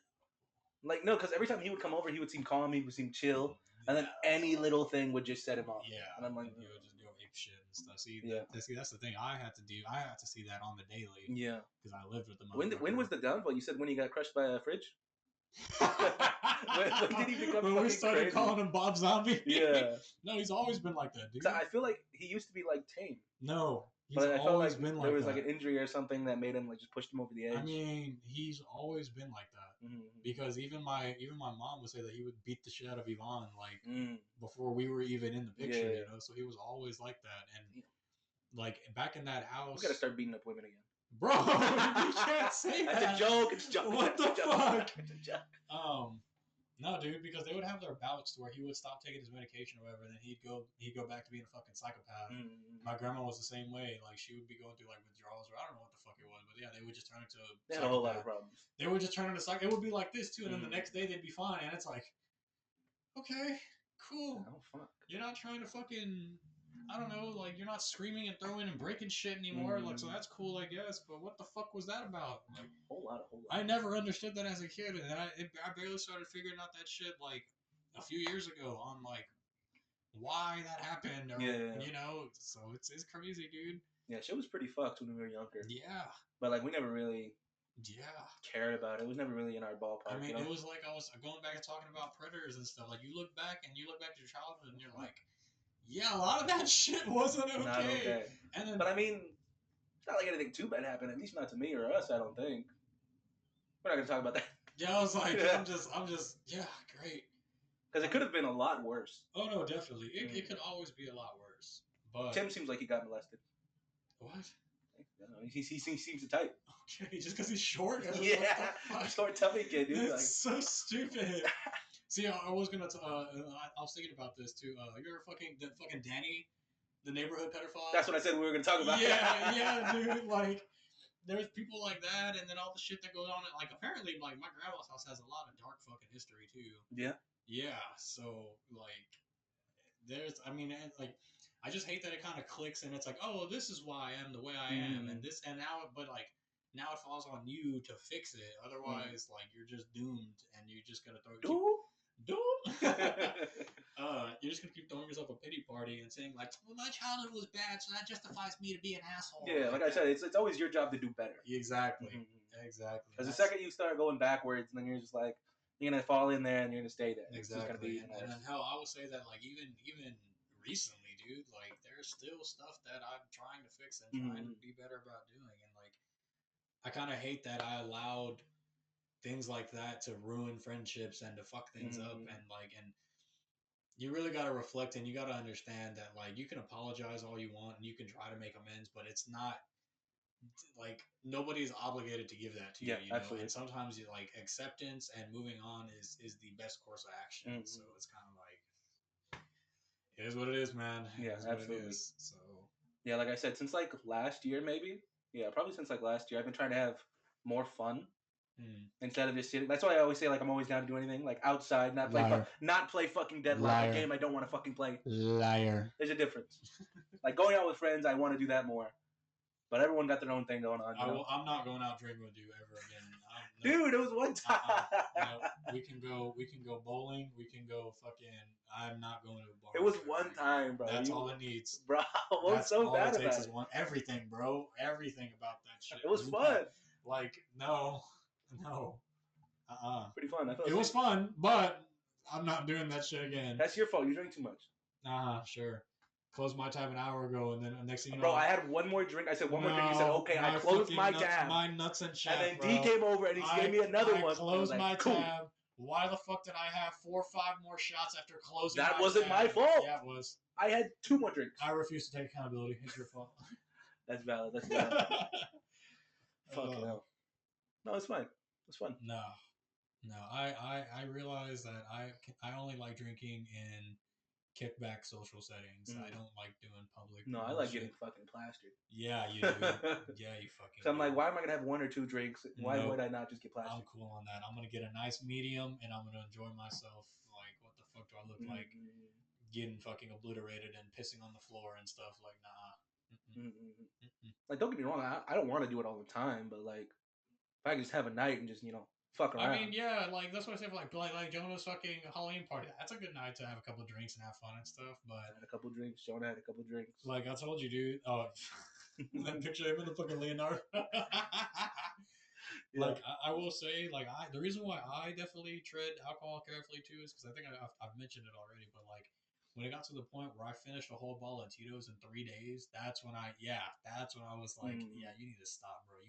Like no, because every time he would come over, he would seem calm. He would seem chill, and then any little thing would just set him off. Yeah, and I'm like, he would just do ape shit and stuff. See, that's the thing. I had to see that on the daily. Yeah, because I lived with the motherfucker. When was the downfall? You said when he got crushed by a fridge. when did he become? When we started crazy? Calling him Bob Zombie. Yeah. No, he's always been like that, dude. I feel like he used to be like tame. No. But I felt like been there was like an injury or something that made him like just pushed him over the edge. I mean, he's always been like that because even my mom would say that he would beat the shit out of Yvonne like before we were even in the picture, you know. So he was always like that, and like back in that house, we gotta start beating up women again, bro. You can't say that. That's a joke. It's a joke. What the fuck? It's a joke. No, dude, because they would have their bouts where he would stop taking his medication or whatever, and then he'd go back to being a fucking psychopath. My grandma was the same way. Like she would be going through like withdrawals or I don't know what the fuck it was, but yeah, they would just turn into they had a whole lot of problems. They would just turn into psych. It would be like this too, and then the next day they'd be fine, and it's like, okay, cool. Oh fuck. You're not trying to fucking. I don't know, like you're not screaming and throwing and breaking shit anymore. Like, so that's cool, I guess. But what the fuck was that about? Like, a whole lot. I never understood that as a kid, and I barely started figuring out that shit like a few years ago on like why that happened, or you know. So it's crazy, dude. Yeah, shit was pretty fucked when we were younger. Yeah, but like we never really cared about it. It was never really in our ballpark. I mean, you know? It was like I was going back and talking about predators and stuff. Like you look back to your childhood, and you're like. Yeah, a lot of that shit wasn't okay. Not okay. And then, but I mean, it's not like anything too bad happened. At least not to me or us. I don't think. We're not gonna talk about that. Yeah, I was like, I'm just, yeah, great. Because it could have been a lot worse. Oh no, definitely. It could always be a lot worse. But Tim seems like he got molested. What? I don't know. He seems the type. Okay, just because he's short. Yeah, short, tubby kid, dude. It's like... so stupid. See, I was gonna. I was thinking about this too. You ever fucking Danny, the neighborhood pedophile? That's what I said we were gonna talk about. Yeah, dude. Like, there's people like that, and then all the shit that goes on. Like, apparently, like my grandma's house has a lot of dark fucking history too. Yeah. Yeah. So like, there's. I mean, like, I just hate that it kind of clicks, and it's like, oh, this is why I am the way I am, and this, and now, but like. Now it falls on you to fix it. Otherwise, like you're just doomed, and you're just gonna throw. You're just gonna keep throwing yourself a pity party and saying like, "Well, my childhood was bad, so that justifies me to be an asshole." Yeah, like I said, it's always your job to do better. Exactly, exactly. Because the second you start going backwards, then you're just like you're gonna fall in there and you're gonna stay there. Exactly. It's just gonna be and then hell, I would say that like even recently, dude, like there's still stuff that I'm trying to fix and trying to be better about doing, and like. I kind of hate that I allowed things like that to ruin friendships and to fuck things up, and you really got to reflect and you got to understand that like you can apologize all you want and you can try to make amends, but it's not like nobody's obligated to give that to you. You know? Absolutely. And sometimes you like acceptance and moving on is the best course of action. So it's kind of like it is what it is, man. Yeah, absolutely. So yeah, like I said, since like last year maybe. Yeah, probably since like last year, I've been trying to have more fun instead of just sitting. That's why I always say like I'm always down to do anything like outside, not play fucking Deadlock, a game I don't want to fucking play. Liar. There's a difference. Like going out with friends, I want to do that more, but everyone got their own thing going on. I'm not going out drinking with you ever again. Dude, it was one time. No, we can go bowling. We can go fucking. I'm not going to a bar. It was one time, bro. That's all it needs, bro. What's so bad about it? Everything, bro. Everything about that shit. It was fun. Like no. Pretty fun. It was fun, but I'm not doing that shit again. That's your fault. You drink too much. Sure. closed my tab an hour ago, and then next thing you know, Bro, I had one more drink. I said one more drink. He said, no, okay. I closed my tab. my nuts and chat, And then bro. D came over and he gave me another one. I closed like, my cool. tab. Why the fuck did I have 4 or 5 more shots after closing That my wasn't tab? my fault. Yeah, it was. I had 2 more drinks. I refuse to take accountability. It's your fault. That's valid. That's valid. Fucking hell. No, it's fine. It's fun. No. I realize that I only like drinking in kickback social settings. I don't like doing public. No, I like getting fucking plastered. Yeah, you do. Yeah, you fucking. So I'm like, why am I gonna have 1 or 2 drinks? Why would I not just get plastered? I'm cool on that. I'm gonna get a nice medium, and I'm gonna enjoy myself. Like, what the fuck do I look like? Getting fucking obliterated and pissing on the floor and stuff. Like, nah. Like, don't get me wrong. I don't want to do it all the time, but like, if I could just have a night and just fuck around. I mean, yeah, like that's what I say for like Jonah's fucking Halloween party. That's a good night to have a couple drinks and have fun and stuff. But I had a couple drinks. Jonah had a couple drinks. Like I told you, dude. Oh, that picture him in the fucking Leonardo. Like I will say, like the reason why I definitely tread alcohol carefully too is because I think I've mentioned it already. But like when it got to the point where I finished a whole bottle of Tito's in 3 days, that's when I was like, yeah, you need to stop, bro.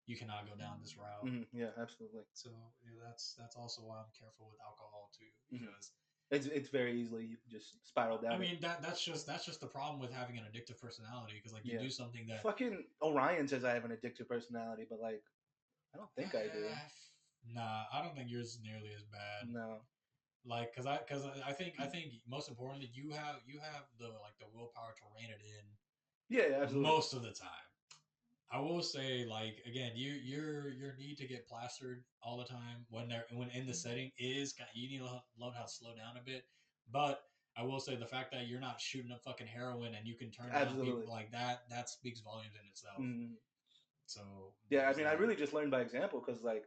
You cannot go down this route. Yeah, absolutely. So yeah, that's also why I'm careful with alcohol too, because it's very easily you can just spiral down. I mean that's just the problem with having an addictive personality, because like you do something that fucking Orion says I have an addictive personality, but like I don't think I do. Nah, I don't think yours is nearly as bad. No. Like, cause I think most importantly, you have the willpower to rein it in. Yeah, absolutely. Most of the time, I will say, like, again, your need to get plastered all the time when in the setting is you need to learn how to slow down a bit. But I will say the fact that you're not shooting up fucking heroin and you can turn down people like that speaks volumes in itself. So yeah, I mean, I really just learned by example because like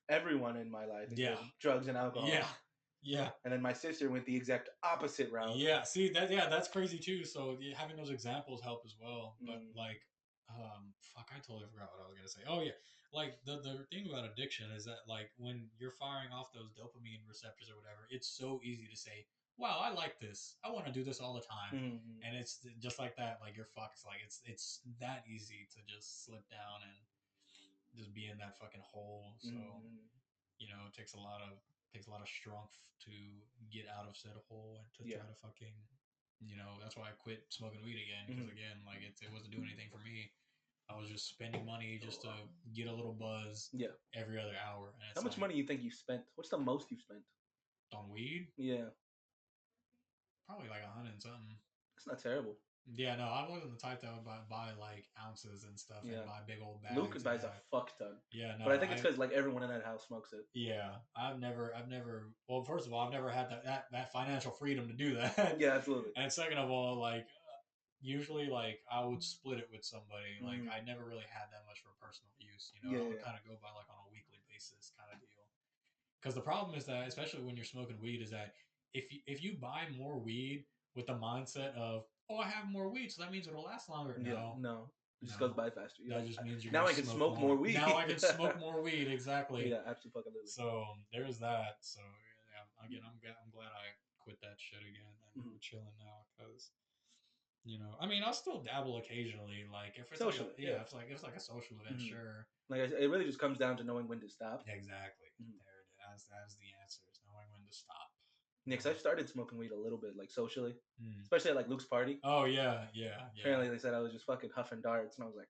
everyone in my life is doing drugs and alcohol. Yeah. And then my sister went the exact opposite route. Yeah, see that's crazy too. So having those examples help as well. But like, fuck, I totally forgot what I was gonna say. Oh yeah, like the thing about addiction is that like when you're firing off those dopamine receptors or whatever, it's so easy to say, "Wow, I like this. I want to do this all the time." And it's just like that. Like you're fucked. Like it's that easy to just slip down and just be in that fucking hole. So it takes a lot of strength to get out of said hole and to try to fucking that's why I quit smoking weed again, because again, like it wasn't doing anything for me. I was just spending money just to get a little buzz every other hour. And how much money you think you spent? What's the most you've spent on weed? Yeah, probably like 100 and something. It's not terrible. Yeah, no, I wasn't the type that would buy like ounces and stuff and buy big old bags. Luke buys a fuck ton. Yeah, no, but I think it's because like everyone in that house smokes it. Yeah, I've never. Well, first of all, I've never had that financial freedom to do that. Yeah, absolutely. And second of all, like usually, like I would split it with somebody. Like I never really had that much for personal use. I would kind of go by like on a weekly basis kind of deal. Because the problem is that, especially when you're smoking weed, is that if you buy more weed with the mindset of, oh, I have more weed, so that means it'll last longer. No. It just goes by faster. That just means you're now I can smoke more weed. Now I can smoke more weed. Exactly. Yeah, absolutely. So there's that. So yeah, again, I'm glad I quit that shit again, and we're chilling now because, I mean, I'll still dabble occasionally. Like if it's social, if it's like a social event, sure. Like it really just comes down to knowing when to stop. Exactly. There it is. That's the answer. Is knowing when to stop. Yeah, because I started smoking weed a little bit, like socially, especially at like Luke's party. Oh yeah. Apparently, they said I was just fucking huffing darts, and I was like,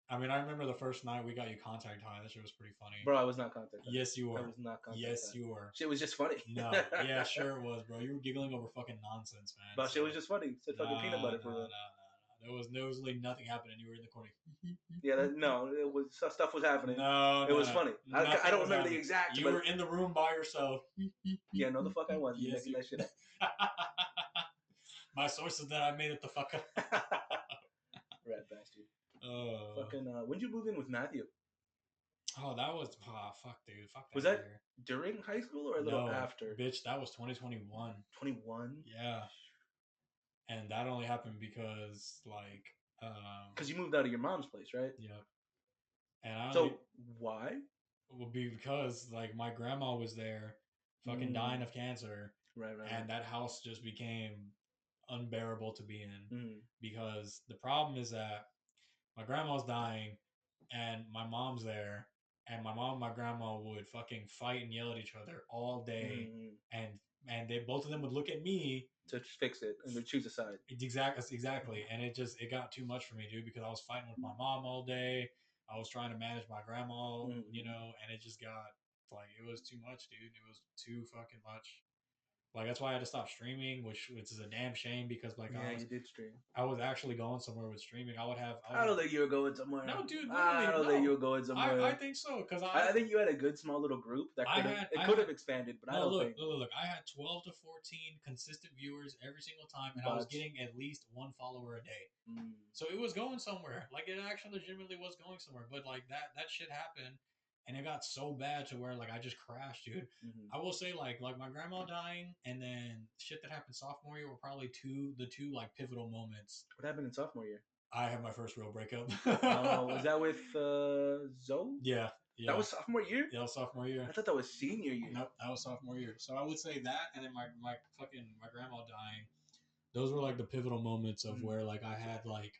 I mean, I remember the first night we got you contact high. That shit was pretty funny. Bro, I was not contact high. Yes, you were. I was not contact high. Yes, you were. Shit was just funny. No, yeah, sure it was, bro. You were giggling over fucking nonsense, man. But shit was just funny. Said fucking peanut butter for real. There was really nothing happening. You were in the corner. It was stuff was happening. No, it was funny. I don't remember the exact. You were in the room by yourself. Yeah, no, the fuck I was. You making that shit up. My source is that I made it the fuck up. Rat bastard. Fucking. When did you move in with Matthew? Oh, that was fuck, dude. Fuck that. Was that during high school or a little after? Bitch, that was 2021. 21. Yeah. And that only happened because, like, because you moved out of your mom's place, right? Yeah. And why? Well, because like my grandma was there, fucking dying of cancer, right. And that house just became unbearable to be in Mm. because the problem is that my grandma's dying and my mom's there, and my mom and my grandma would fucking fight and yell at each other all day, Mm. and they both of them would look at me. To fix it and to choose a side. Exactly, and it got too much for me, dude, because I was fighting with my mom all day. I was trying to manage my grandma, Mm. and it just got like it was too much, dude. It was too fucking much. Like that's why I had to stop streaming, which is a damn shame because like Yeah, you did stream. I was actually going somewhere with streaming. I don't think you were going somewhere. no, dude, I literally don't think you no. were going somewhere. I think so because I think you had a good small little group that could have expanded, but I no don't think. look. I had 12 to 14 consistent viewers every single time, and I was Bots. getting at least one follower a day. Mm. So it was going somewhere. Like it actually legitimately was going somewhere. But like that shit happened, and it got so bad to where like I just crashed, dude. Mm-hmm. I will say like my grandma dying, and then shit that happened sophomore year were probably the two like pivotal moments. What happened in sophomore year? I had my first real breakup. Was that with Zoe? Yeah, That was sophomore year? Yeah, sophomore year. I thought that was senior year. Nope, that was sophomore year. So I would say that, and then my grandma dying. Those were like the pivotal moments of where like I had like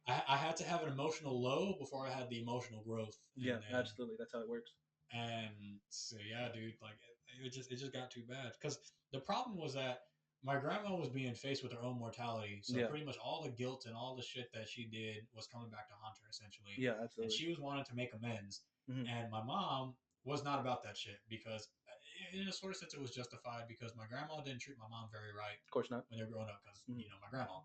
I had to have an emotional low before I had the emotional growth. Yeah, absolutely. That's how it works. And so yeah, dude, like it just got too bad because the problem was that my grandma was being faced with her own mortality, so pretty much all the guilt and all the shit that she did was coming back to haunt her essentially. Yeah, absolutely. And she was wanting to make amends, and my mom was not about that shit because, in a sort of sense, it was justified because my grandma didn't treat my mom very right. Of course not. When they were growing up, because my grandma.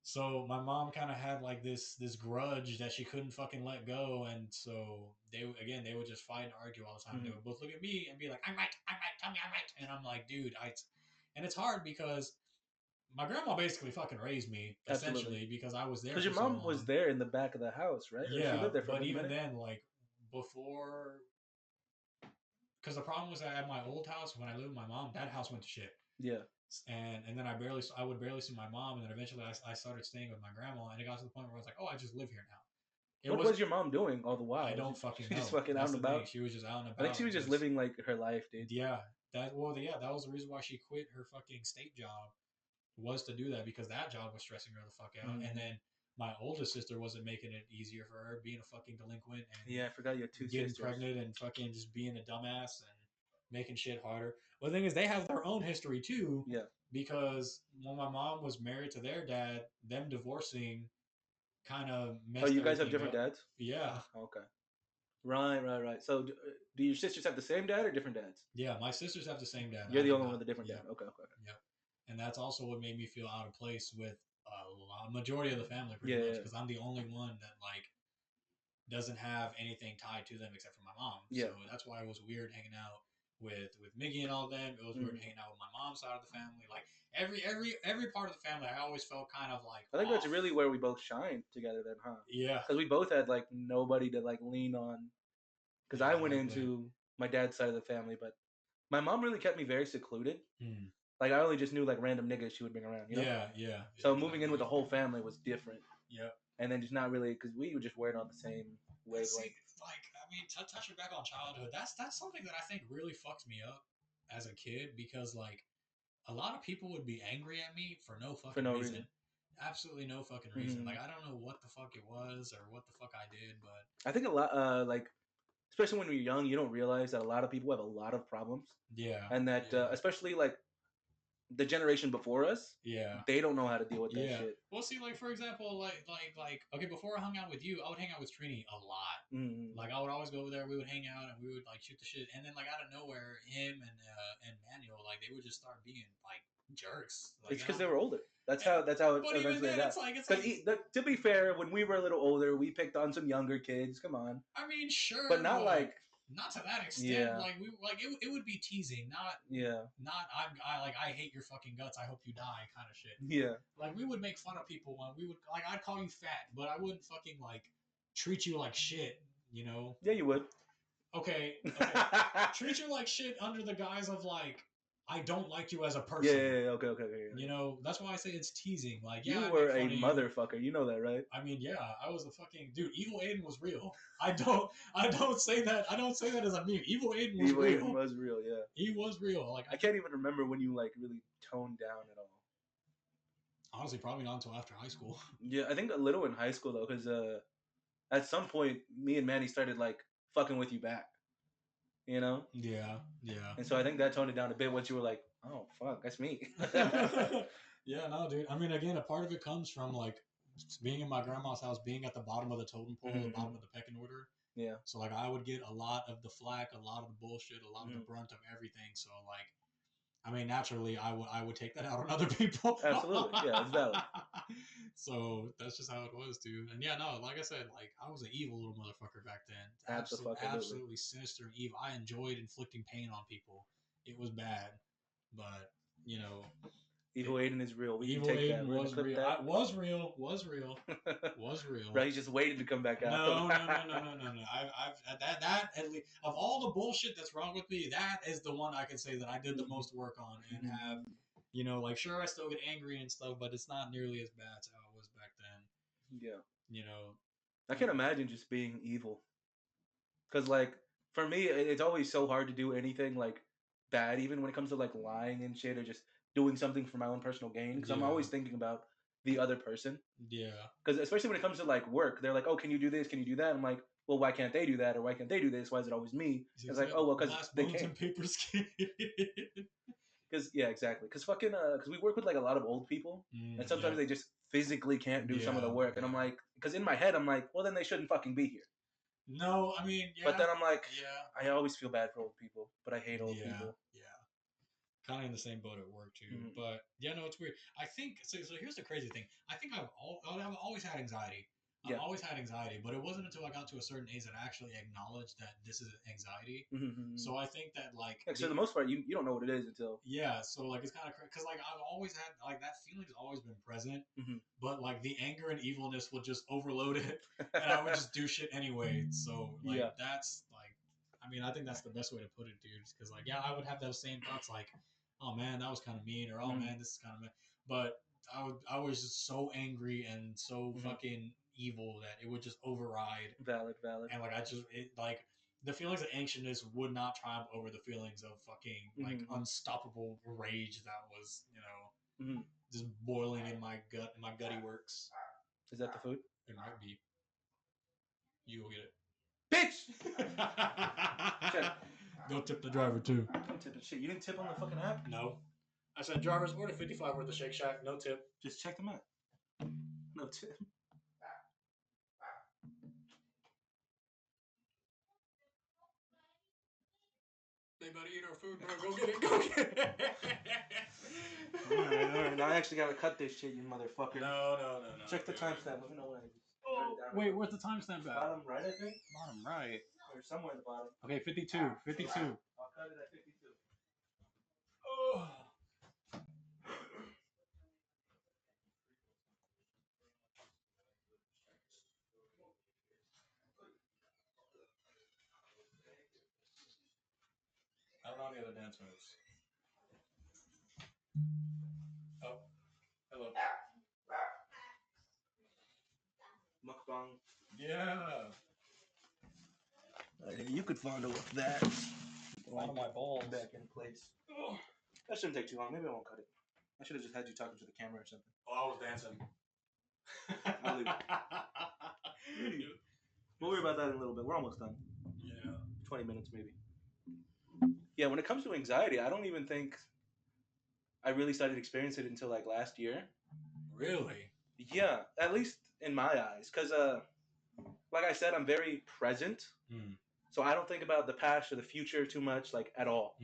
So my mom kind of had like this grudge that she couldn't fucking let go, and so they would just fight and argue all the time. They would both look at me and be like, I'm right, tell me I'm right," and I'm like, dude, and it's hard because my grandma basically fucking raised me essentially because I was there. Because your mom was there in the back of the house, right? Yeah, she lived there for but even minute. then, like before, because the problem was that at my old house when I lived with my mom, that house went to shit. Yeah. And then I would barely see my mom, and then eventually I started staying with my grandma, and it got to the point where I was like, oh, I just live here now. What was your mom doing all the while? I don't fucking know. Just fucking out and about. She was just out and about. I think she was just living like her life, dude. Yeah, that was the reason why she quit her fucking state job, was to do that because that job was stressing her the fuck out, and then my oldest sister wasn't making it easier for her being a fucking delinquent and I forgot you had two getting sisters. pregnant and fucking just being a dumbass and making shit harder. Well, the thing is, they have their own history too. Yeah. Because when my mom was married to their dad, them divorcing kind of messed. Oh, you guys have different dads? Yeah. Okay. Right. So, do your sisters have the same dad or different dads? Yeah, my sisters have the same dad. You're the only one with a different dad. Okay. Yep. And that's also what made me feel out of place with a majority of the family, pretty much, because I'm the only one that like doesn't have anything tied to them except for my mom. Yeah. So that's why it was weird hanging out with Miggy and all them. It was weird hanging out with my mom's side of the family. Like every part of the family, I always felt kind of like. I think that's really where we both shined together, then, huh? Yeah. Because we both had like nobody to like lean on. Because I went into my dad's side of the family, but my mom really kept me very secluded. Like I only just knew like random niggas she would bring around. You know? Yeah. So moving in with the whole family was different. Yeah. And then just not really because we just weren't on the same wavelength. I mean, touching back on childhood, that's something that I think really fucked me up as a kid because like a lot of people would be angry at me for no fucking reason. Absolutely no fucking reason. Like I don't know what the fuck it was or what the fuck I did, but I think a lot like especially when you're young, you don't realize that a lot of people have a lot of problems. Yeah. And that especially like the generation before us, they don't know how to deal with that shit. Well, see, like for example, like okay, before I hung out with you, I would hang out with Trini a lot. Like I would always go over there, we would hang out, and we would like shoot the shit, and then like out of nowhere, him and Manuel, like they would just start being like jerks. Like, it's because they were older. That's how it eventually got. Because to be fair, when we were a little older, we picked on some younger kids. Come on. I mean, sure, but not like. Not to that extent. Like it would be teasing, not I hate your fucking guts. I hope you die, kind of shit. Yeah. Like we would make fun of people when we would like I'd call you fat, but I wouldn't fucking like treat you like shit. You know? Yeah, you would. Okay. Treat you like shit under the guise of like I don't like you as a person. Yeah. Okay. You know, that's why I say it's teasing. Like, you were a motherfucker. You know that, right? I mean, yeah, I was a fucking dude. Evil Aiden was real. I don't say that. I don't say that as a meme. Evil Aiden was real. Aiden was real. Yeah. He was real. Like I can't even remember when you like really toned down at all. Honestly, probably not until after high school. Yeah, I think a little in high school though, because at some point, me and Manny started like fucking with you back, you know. Yeah, yeah. And so I think that toned it down a bit once you were like, oh fuck, that's me. Yeah, no, dude. I mean, again, a part of it comes from like being in my grandma's house, being at the bottom of the totem pole, the bottom of the pecking order. Yeah. So like, I would get a lot of the flack, a lot of the bullshit, a lot of the Mhm. brunt of everything. So like, I mean, naturally, I would take that out on other people. Absolutely, yeah, it's valid. So that's just how it was, dude. And yeah, no, like I said, like I was an evil little motherfucker back then. Absolutely, Absolutely. absolutely sinister and evil. I enjoyed inflicting pain on people. It was bad, but you know, Evil Aiden is real. We evil can take Aiden that. We're gonna was clip real. that. I was real. Was real. Was real. Right, he's just waiting to come back out. No. I've that at least of all the bullshit that's wrong with me, that is the one I can say that I did the most work on and have. You know, like sure, I still get angry and stuff, but it's not nearly as bad as how it was back then. Yeah. You know, I can't imagine just being evil. Because, like, for me, it's always so hard to do anything, like, bad, even when it comes to, like, lying and shit or just doing something for my own personal gain. Because I'm Yeah. always thinking about the other person. Yeah. Because, especially when it comes to, like, work, they're like, oh, can you do this? Can you do that? I'm like, well, why can't they do that? Or why can't they do this? Why is it always me? It's like, oh, well, because glass they bones can't. and paper skin. Because, yeah, exactly. Because fucking, because we work with, like, a lot of old people. And sometimes Yeah. they just physically can't do some of the Yeah, work. And I'm yeah. like, because in my head, I'm like, well, then they shouldn't fucking be here. No, I mean, yeah. But then I'm like, yeah. I always feel bad for old people, but I hate old Yeah. people. Yeah. Kind of in the same boat at work too. Mhm. But yeah, no, it's weird. I think so. So here's the crazy thing. I think I've always had anxiety. I've Yeah. always had anxiety, but it wasn't until I got to a certain age that I actually acknowledged that this is anxiety. Mm-hmm. So I think that like Yeah, so the most part, you don't know what it is until. yeah, so like it's kind of because like I've always had like that feeling has always been present, Mhm. but like the anger and evilness would just overload it, and I would just do shit anyway. So like Yeah. that's like, I mean, I think that's the best way to put it, dude. Because like yeah, I would have those same thoughts like, oh man, that was kind of mean, or oh man, this is kind of mean. But I was just so angry and so fucking evil that it would just override, Valid. and like I just like the feelings of anxiousness would not triumph over the feelings of fucking like unstoppable rage that was, you know, just boiling in my gut, my gutty works. Is that the food? It might be. You go get it. Bitch! Check. Go tip the driver too. Don't tip it. Shit, you didn't tip on the fucking app? No. I said drivers order 55 worth of Shake Shack, no tip. Just check them out. No tip. They better eat our food, bro. Go get it. Go get it. Alright. Now I actually gotta cut this shit, you motherfucker. No. Check the timestamp. Let me know when I just. Oh, wait, where's the timestamp at? Bottom right, I think? Bottom right. Or somewhere at the bottom. Okay, 52. 52. I'll cut it at 52. Oh. I don't know any other dance moves. Oh, hello. Mukbang. Yeah. You could fondle with that. Fondle my balls. Back in place. Oh. That shouldn't take too long. Maybe I won't cut it. I should have just had you talking to the camera or something. Oh, I was dancing. I'll leave it. We'll worry about that in a little bit. We're almost done. Yeah. 20 minutes maybe. Yeah, when it comes to anxiety, I don't even think I really started experiencing it until like last year. Really? Yeah, at least in my eyes. Because, like I said, I'm very present. So I don't think about the past or the future too much, like at all.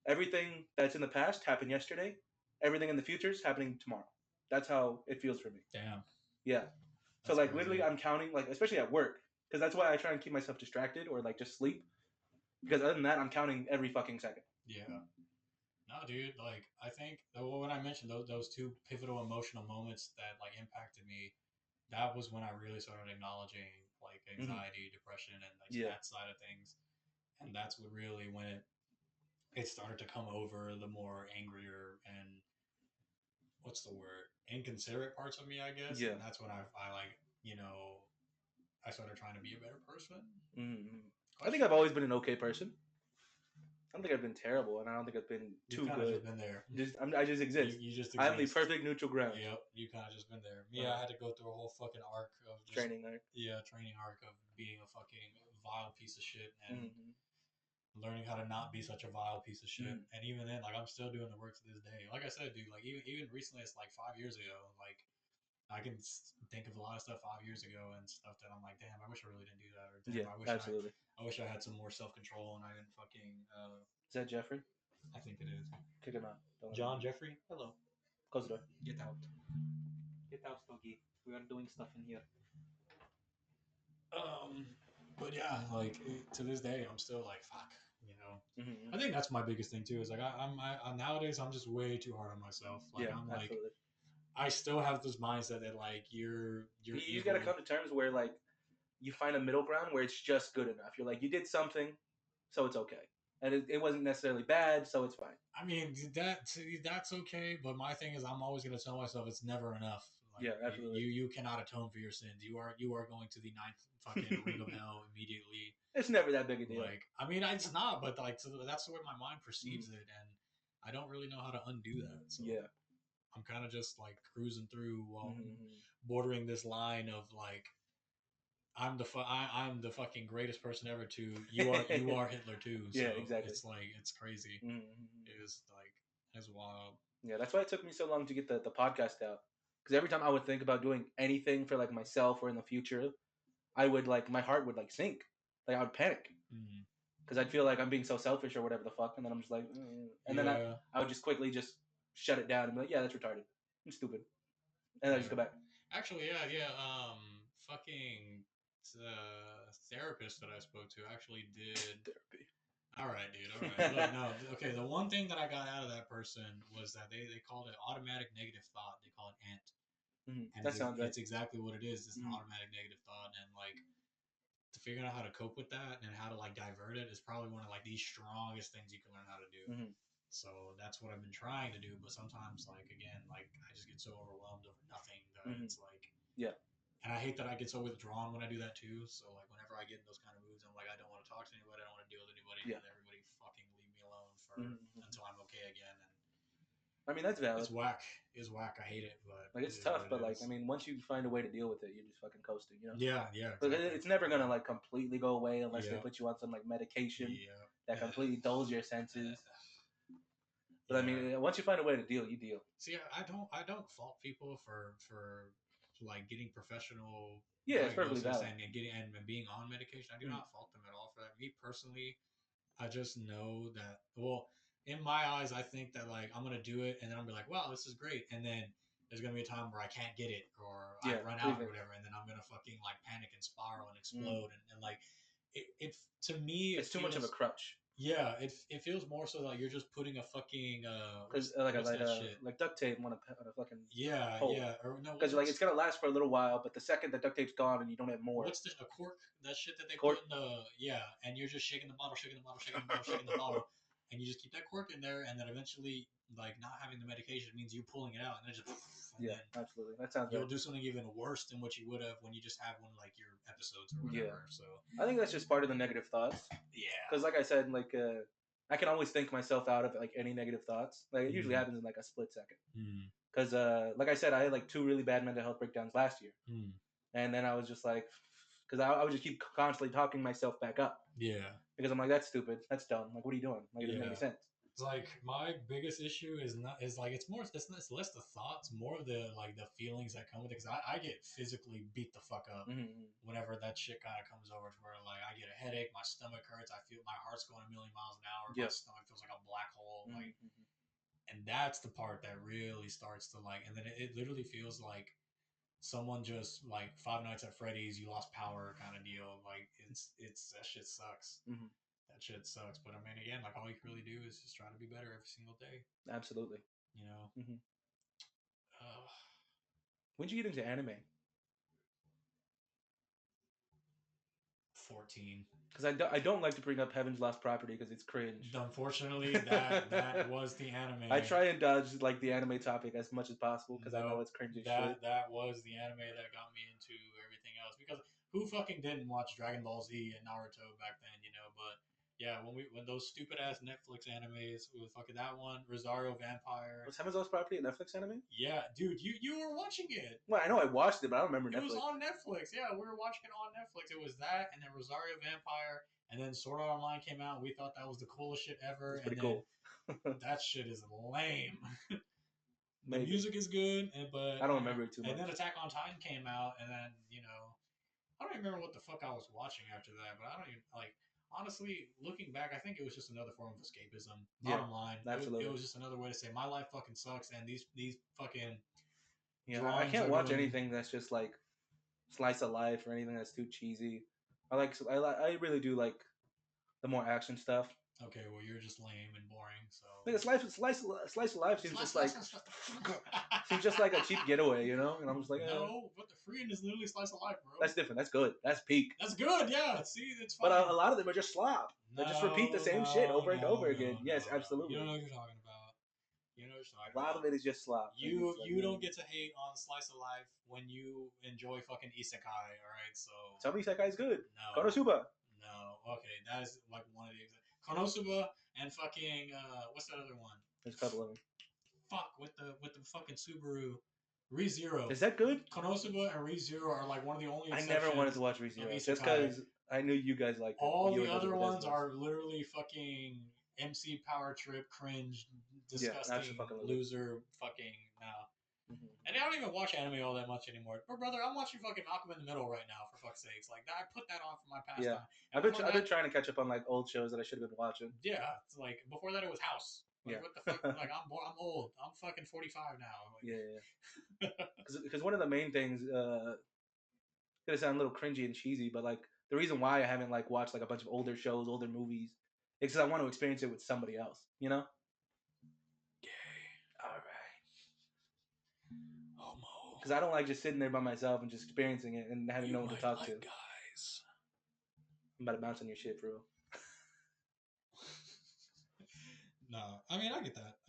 Everything that's in the past happened yesterday. Everything in the future is happening tomorrow. That's how it feels for me. Damn. Yeah. So That's like crazy. literally, I'm counting like, especially at work, because that's why I try and keep myself distracted or like just sleep. Because other than that, I'm counting every fucking second. Yeah. No, dude. Like I think when I mentioned those two pivotal emotional moments that like impacted me, that was when I really started acknowledging like anxiety, depression, and like that side of things. And that's what really when it started to come over the more angrier and what's the word, inconsiderate parts of me, I guess. Yeah. And that's when I like, you know, I started trying to be a better person. I think I've always been an okay person. I don't think I've been terrible, and I don't think I've been You've too kind of good. just been there. I just exist. You just I'm the exist. perfect neutral ground. Yep, you kind of just been there. Me, I had to go through a whole fucking arc of just Training arc. training arc of being a fucking vile piece of shit and Mm-hmm. learning how to not be such a vile piece of shit. Mm. And even then, like I'm still doing the work to this day. Like I said, dude, like even recently, it's like 5 years ago. Like I can think of a lot of stuff 5 years ago and stuff that I'm like, damn, I wish I really didn't do that, or damn, Yeah, absolutely. I wish I had some more self control and I didn't fucking. Is that Jeffrey? I think it is Kick him out. Don't let him John in. Jeffrey. Hello, Close the door. get out, get out, Stokey. We are doing stuff in here. Um, but yeah, like to this day, I'm still like, fuck, you know. Mm-hmm. I think that's my biggest thing too. Is like I nowadays I'm just way too hard on myself. Like Yeah, I'm like absolutely. I still have this mindset that like you're You just evil. gotta come to terms where like you find a middle ground where it's just good enough. You're like, you did something, so it's okay, and it wasn't necessarily bad, so it's fine. I mean that's okay, but my thing is I'm always gonna tell myself it's never enough. Like Yeah, absolutely. you cannot atone for your sins. You are going to the ninth fucking ring of hell immediately. It's never that big a deal. Like I mean it's not, but like so that's the way my mind perceives it, and I don't really know how to undo that. So Yeah. I'm kind of just like cruising through while Mm-hmm. bordering this line of like I'm the fucking greatest person ever to you are Hitler too. So Yeah, exactly. it's like it's crazy. Mm-hmm. It is like it's wild. Yeah, that's why it took me so long to get the podcast out. Because every time I would think about doing anything for like myself or in the future, I would like my heart would like sink. Like I would panic Mm. because I'd feel like I'm being so selfish or whatever the fuck, and then I'm just like, and then Yeah, I would just quickly just shut it down and be like, yeah, that's retarded. I'm stupid, and then I just go back. actually, yeah. Fucking therapist that I spoke to actually did. Therapy. All right, dude. All right. Look, no. Okay. The one thing that I got out of that person was that they called it automatic negative thought. They call it ANT, and That sounds right. it's exactly what it is. It's an Mhm. automatic negative thought, and like to figure out how to cope with that and how to like divert it is probably one of like the strongest things you can learn how to do. Mm-hmm. So that's what I've been trying to do, but sometimes like again, like I just get so overwhelmed over nothing that it's like yeah. And I hate that I get so withdrawn when I do that too. So like whenever I get in those kind of moods, I'm like I don't want to talk to anybody, I don't want to deal with anybody, Yeah. and everybody fucking leave me alone for until I'm okay again. And I mean that's valid. it's whack. It's whack. I hate it, but like it's tough. But like I mean, once you find a way to deal with it, you're just fucking coasting. You know. Yeah. But Exactly. it's never gonna like completely go away unless they Yeah. put you on some like medication Yeah. that completely dulls your senses. But I Yeah. mean, once you find a way to deal, you deal. See, I don't fault people for like getting professional Yeah, it's perfectly diagnosis valid. and getting and being on medication. I do not fault them at all for that. Me personally, I just know that well, in my eyes, I think that like I'm gonna do it and then I'm gonna be like, wow, this is great, and then there's gonna be a time where I can't get it or I run out or whatever, and then I'm gonna fucking like panic and spiral and explode and like it to me it's too much of a crutch. Yeah, it feels more so like you're just putting a fucking because like duct tape on a fucking hole. Or no, because like it's gonna last for a little while, but the second the duct tape's gone and you don't have more, what's a cork? That shit that they cork? put in the and you're just shaking the bottle, shaking the bottle, shaking the bottle, shaking the bottle, and you just keep that cork in there, and then eventually like not having the medication means you pulling it out, and then just absolutely, that sounds. You'll do something even worse than what you would have when you just have one like your episodes or whatever. So I think that's just part of the negative thoughts. Yeah, because like I said, like I can always think myself out of like any negative thoughts. Like it usually happens in like a split second. Because like I said, I had like 2 really bad mental health breakdowns last year, and then I was just like, because I would just keep constantly talking myself back up. Yeah. Because I'm like, that's stupid, that's dumb. Like, what are you doing? Like, it doesn't make any sense. It's like my biggest issue is like it's less the thoughts, more of the like the feelings that come with it. Because I get physically beat the fuck up whenever that shit kind of comes over to where like I get a headache, my stomach hurts, I feel my heart's going a million miles an hour, my stomach feels like a black hole, like, and that's the part that really starts to like, and then it literally feels like someone just like Five Nights at Freddy's, you lost power kind of deal. Like it's that shit sucks. That shit sucks. But I mean, again, like all you can really do is just try to be better every single day. Absolutely. You know. When'd you get into anime? 14. Because I don't like to bring up Heaven's Lost Property because it's cringe. Unfortunately, that was the anime. I try and dodge like the anime topic as much as possible because I know it's cringe as shit. That was the anime that got me into everything else. Because who fucking didn't watch Dragon Ball Z and Naruto back then, you know? But Yeah, when those stupid ass Netflix animes with fucking that one, Rosario Vampire. Was Heaven's Oath Property a Netflix anime? Yeah, dude, you were watching it. Well, I know I watched it, but I don't remember It was Netflix. on Netflix. Yeah, we were watching it on Netflix. It was that, and then Rosario Vampire, and then Sword Art Online came out. We thought that was the coolest shit ever, It's and pretty then cool. that shit is lame. The Maybe. music is good, but I don't remember it too much. and then Attack on Titan came out, and then I don't even remember what the fuck I was watching after that. But I don't even like. Honestly, looking back, I think it was just another form of escapism. Yeah, Bottom line, absolutely. it was just another way to say my life fucking sucks, and these fucking Yeah, I drawings can't are watch doing. anything that's just like slice of life or anything that's too cheesy. I really do like the more action stuff. Okay, well you're just lame and boring. So Like slice of life seems just like seems just like a cheap getaway, you know. And I'm just like, no, but the freeing is literally slice of life, bro. that's different. That's good. That's peak. That's good. Yeah, see, it's fine. But a lot of them are just slop. They just repeat the same shit over and over again. Yes, No. absolutely. You don't know what you're talking about. You know what you're talking A lot about. of it is just slop. You don't get to hate on slice of life when you enjoy fucking isekai. All right, so tell me Isekai is good. no, Konosuba. no. Okay, that is like one of the Konosuba and fucking what's that other one? There's a couple of them. Fuck with the fucking Subaru. ReZero. Is that good? Konosuba and ReZero are like one of the only. I never wanted to watch ReZero just because I knew you guys liked it. All the other ones are literally fucking MC Power Trip cringe, disgusting loser fucking now. Mm-hmm. And I don't even watch anime all that much anymore. But brother, I'm watching fucking Malcolm in the Middle right now, for fuck's sakes. Like I put that on for my pastime. Yeah. I've been trying to catch up on like old shows that I should have been watching. Yeah, it's like before that it was House. Like, yeah. What the fuck? Like I'm old. I'm fucking 45 now. Like, yeah. Because one of the main things, gonna sound a little cringy and cheesy, but like the reason why I haven't like watched like a bunch of older shows, older movies, is because I want to experience it with somebody else. You know. All right. Homo. Because I don't like just sitting there by myself and just experiencing it and having no one to talk to. Guys. I'm about to bounce on your shit, bro. No, I mean I get that.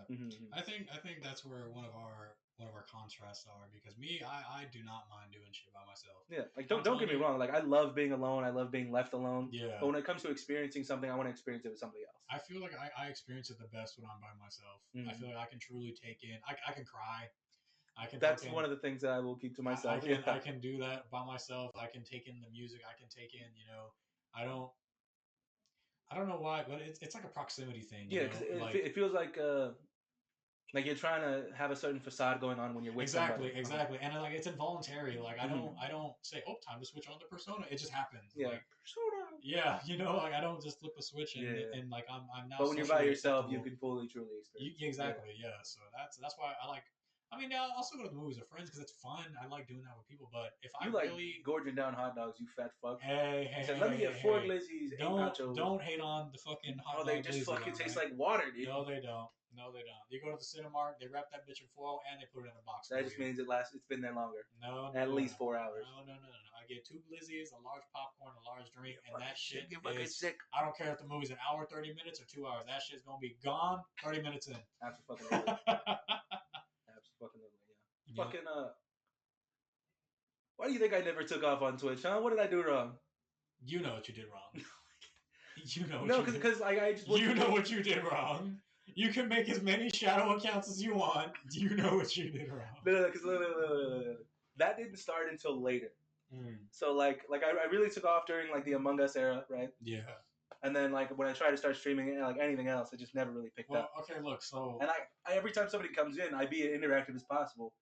Mm-hmm. I think that's where one of our contrasts are because me, I do not mind doing shit by myself. Yeah, like don't get me wrong. Like I love being alone. I love being left alone. Yeah. But when it comes to experiencing something, I want to experience it with somebody else. I feel like I experience it the best when I'm by myself. Mm-hmm. I feel like I can truly take in. I can cry. That's one of the things that I will keep to myself. I can do that by myself. I can take in the music. I can take in. I don't know why, but it's like a proximity thing. Yeah, because it feels like you're trying to have a certain facade going on when you're with somebody. Exactly, and like it's involuntary. Like I don't say, "Oh, time to switch on the persona." It just happens. Yeah, like, persona. Yeah, like I don't just flip a switch and like I'm now. But when you're by yourself, you can fully truly experience. Exactly. Yeah. So that's why I like. I mean, I'll also go to the movies with friends because it's fun. I like doing that with people. But if I really gorging down hot dogs, you fat fuck. Hey, let me get 4 glizzies, 8 nachos. Don't hate on the fucking hot dog. Oh, they just fucking taste like water, dude. No, they don't. You go to the Cinemark, they wrap that bitch in foil, and they put it in a box. That just means it's been there longer. No, at least 4 hours. No. I get 2 glizzies, a large popcorn, a large drink, and that shit is sick. I don't care if the movie's an hour, 30 minutes, or 2 hours. That shit's gonna be gone 30 minutes in. Absolutely. Absolutely. Yeah. Fucking why do you think I never took off on Twitch, huh? What did I do wrong? You know what you did wrong. You know. No, because I just. You know what you did wrong. You can make as many shadow accounts as you want. You know what you did wrong. No, because that didn't start until later. So like I really took off during like the Among Us era, right? Yeah. And then like when I tried to start streaming like anything else, it just never really picked up. Okay, look, so and I every time somebody comes in, I be as interactive as possible,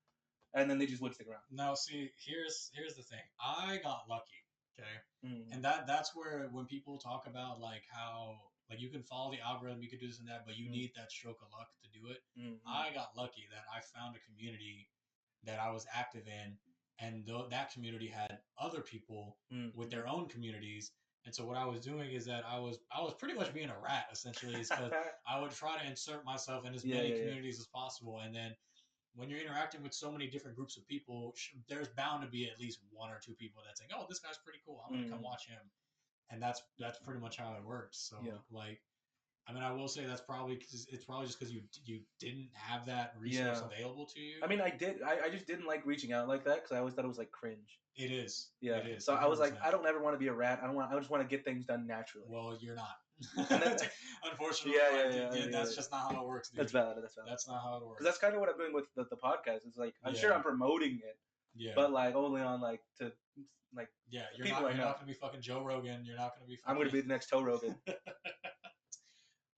and then they just would stick around. Now, see, here's the thing. I got lucky, okay, and that's where when people talk about like how like you can follow the algorithm, you can do this and that, but you need that stroke of luck to do it. I got lucky that I found a community that I was active in, and that community had other people with their own communities. And so what I was doing is that I was pretty much being a rat essentially, because I would try to insert myself in as many communities as possible. And then when you're interacting with so many different groups of people, there's bound to be at least 1 or 2 people that think, "Oh, this guy's pretty cool. I'm gonna come watch him." And that's pretty much how it works. So like, I mean, I will say it's probably just because you didn't have that resource available to you. I mean, I did. I just didn't like reaching out like that because I always thought it was like cringe. It is. Yeah. It is. So 100%. I was like, I don't ever want to be a rat. I just want to get things done naturally. Well, you're not. And then, Unfortunately, that's just not how it works, dude. That's valid. That's valid. That's not how it works. Because that's kind of what I'm doing with the podcast. It's like I'm Yeah. sure I'm promoting it, Yeah. but like only on like to like yeah, you're people not I you're know. not gonna be fucking Joe Rogan. You're not gonna be. Fucking... I'm gonna be the next Joe Rogan.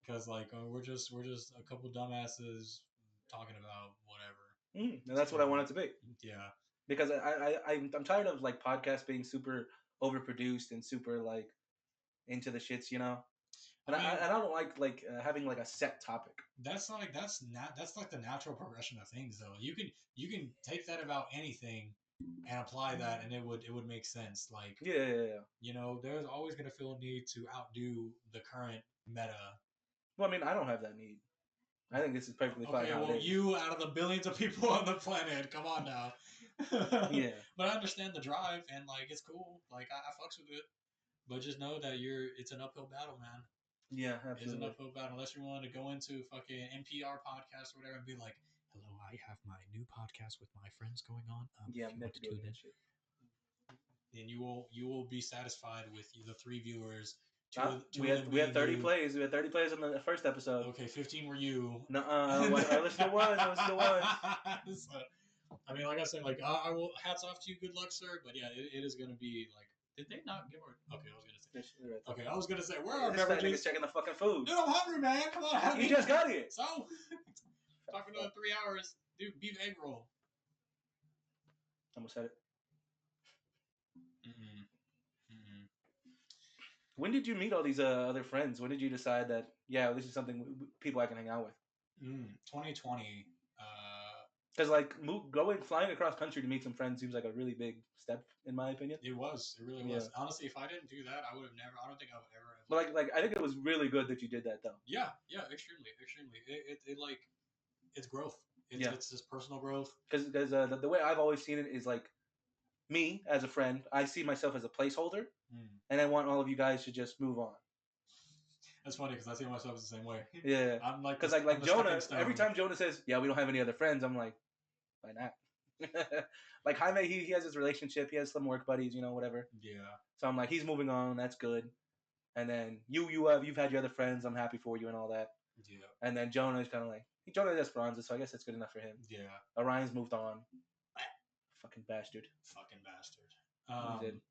Because like we're just a couple dumbasses talking about whatever. And that's what I want it to be. Yeah. Because I'm tired of like podcasts being super overproduced and super like into the shits, you know. And I don't like having like a set topic. That's like that's like the natural progression of things, though. You can take that about anything and apply that, and it would make sense. Like yeah. You know, there's always gonna feel a need to outdo the current meta. Well, I mean, I don't have that need. I think this is perfectly fine. Okay, well, you out of the billions of people on the planet, come on now. Yeah. But I understand the drive, and like it's cool. Like I fucks with it, but just know that it's an uphill battle, man. Yeah, absolutely. It's an uphill battle unless you're willing to go into fucking NPR podcast or whatever and be like, "Hello, I have my new podcast with my friends going on. Yeah, if you want to tune in." Shit. Then you will be satisfied with the 3 viewers. We had 30 plays. We had 30 plays on the first episode. Okay, 15 were you. No, I listened to one. So, I mean, like I said, like I will. Hats off to you. Good luck, sir. But yeah, it is going to be like. Did they not give our? Okay, I was gonna say. Okay, I was gonna say where are beverages? Checking the fucking food. Dude, I'm hungry, man. Come on, you just got here. So, talking to 3 hours, dude. Beef egg roll. Almost said it. Mm-mm. When did you meet all these other friends? When did you decide that this is something people I can hang out with? 2020. Because flying across country to meet some friends seems like a really big step, in my opinion. It really was. Honestly, if I didn't do that, I would have never. I don't think I would ever. But I think it was really good that you did that, though. Yeah, extremely. It like, it's growth. It's just personal growth. Because the way I've always seen it is like, me as a friend, I see myself as a placeholder, and I want all of you guys to just move on. That's funny because I see myself as the same way. Yeah, I'm like, because like Jonah, every time Jonah says, "Yeah, we don't have any other friends," I'm like, why not? Like Jaime, he has his relationship, he has some work buddies, whatever. Yeah. So I'm like, he's moving on, that's good. And then you've had your other friends, I'm happy for you and all that. Yeah. And then Jonah is kind of like, Jonah has Esperanza, so I guess that's good enough for him. Yeah. Orion's moved on. Fucking bastard.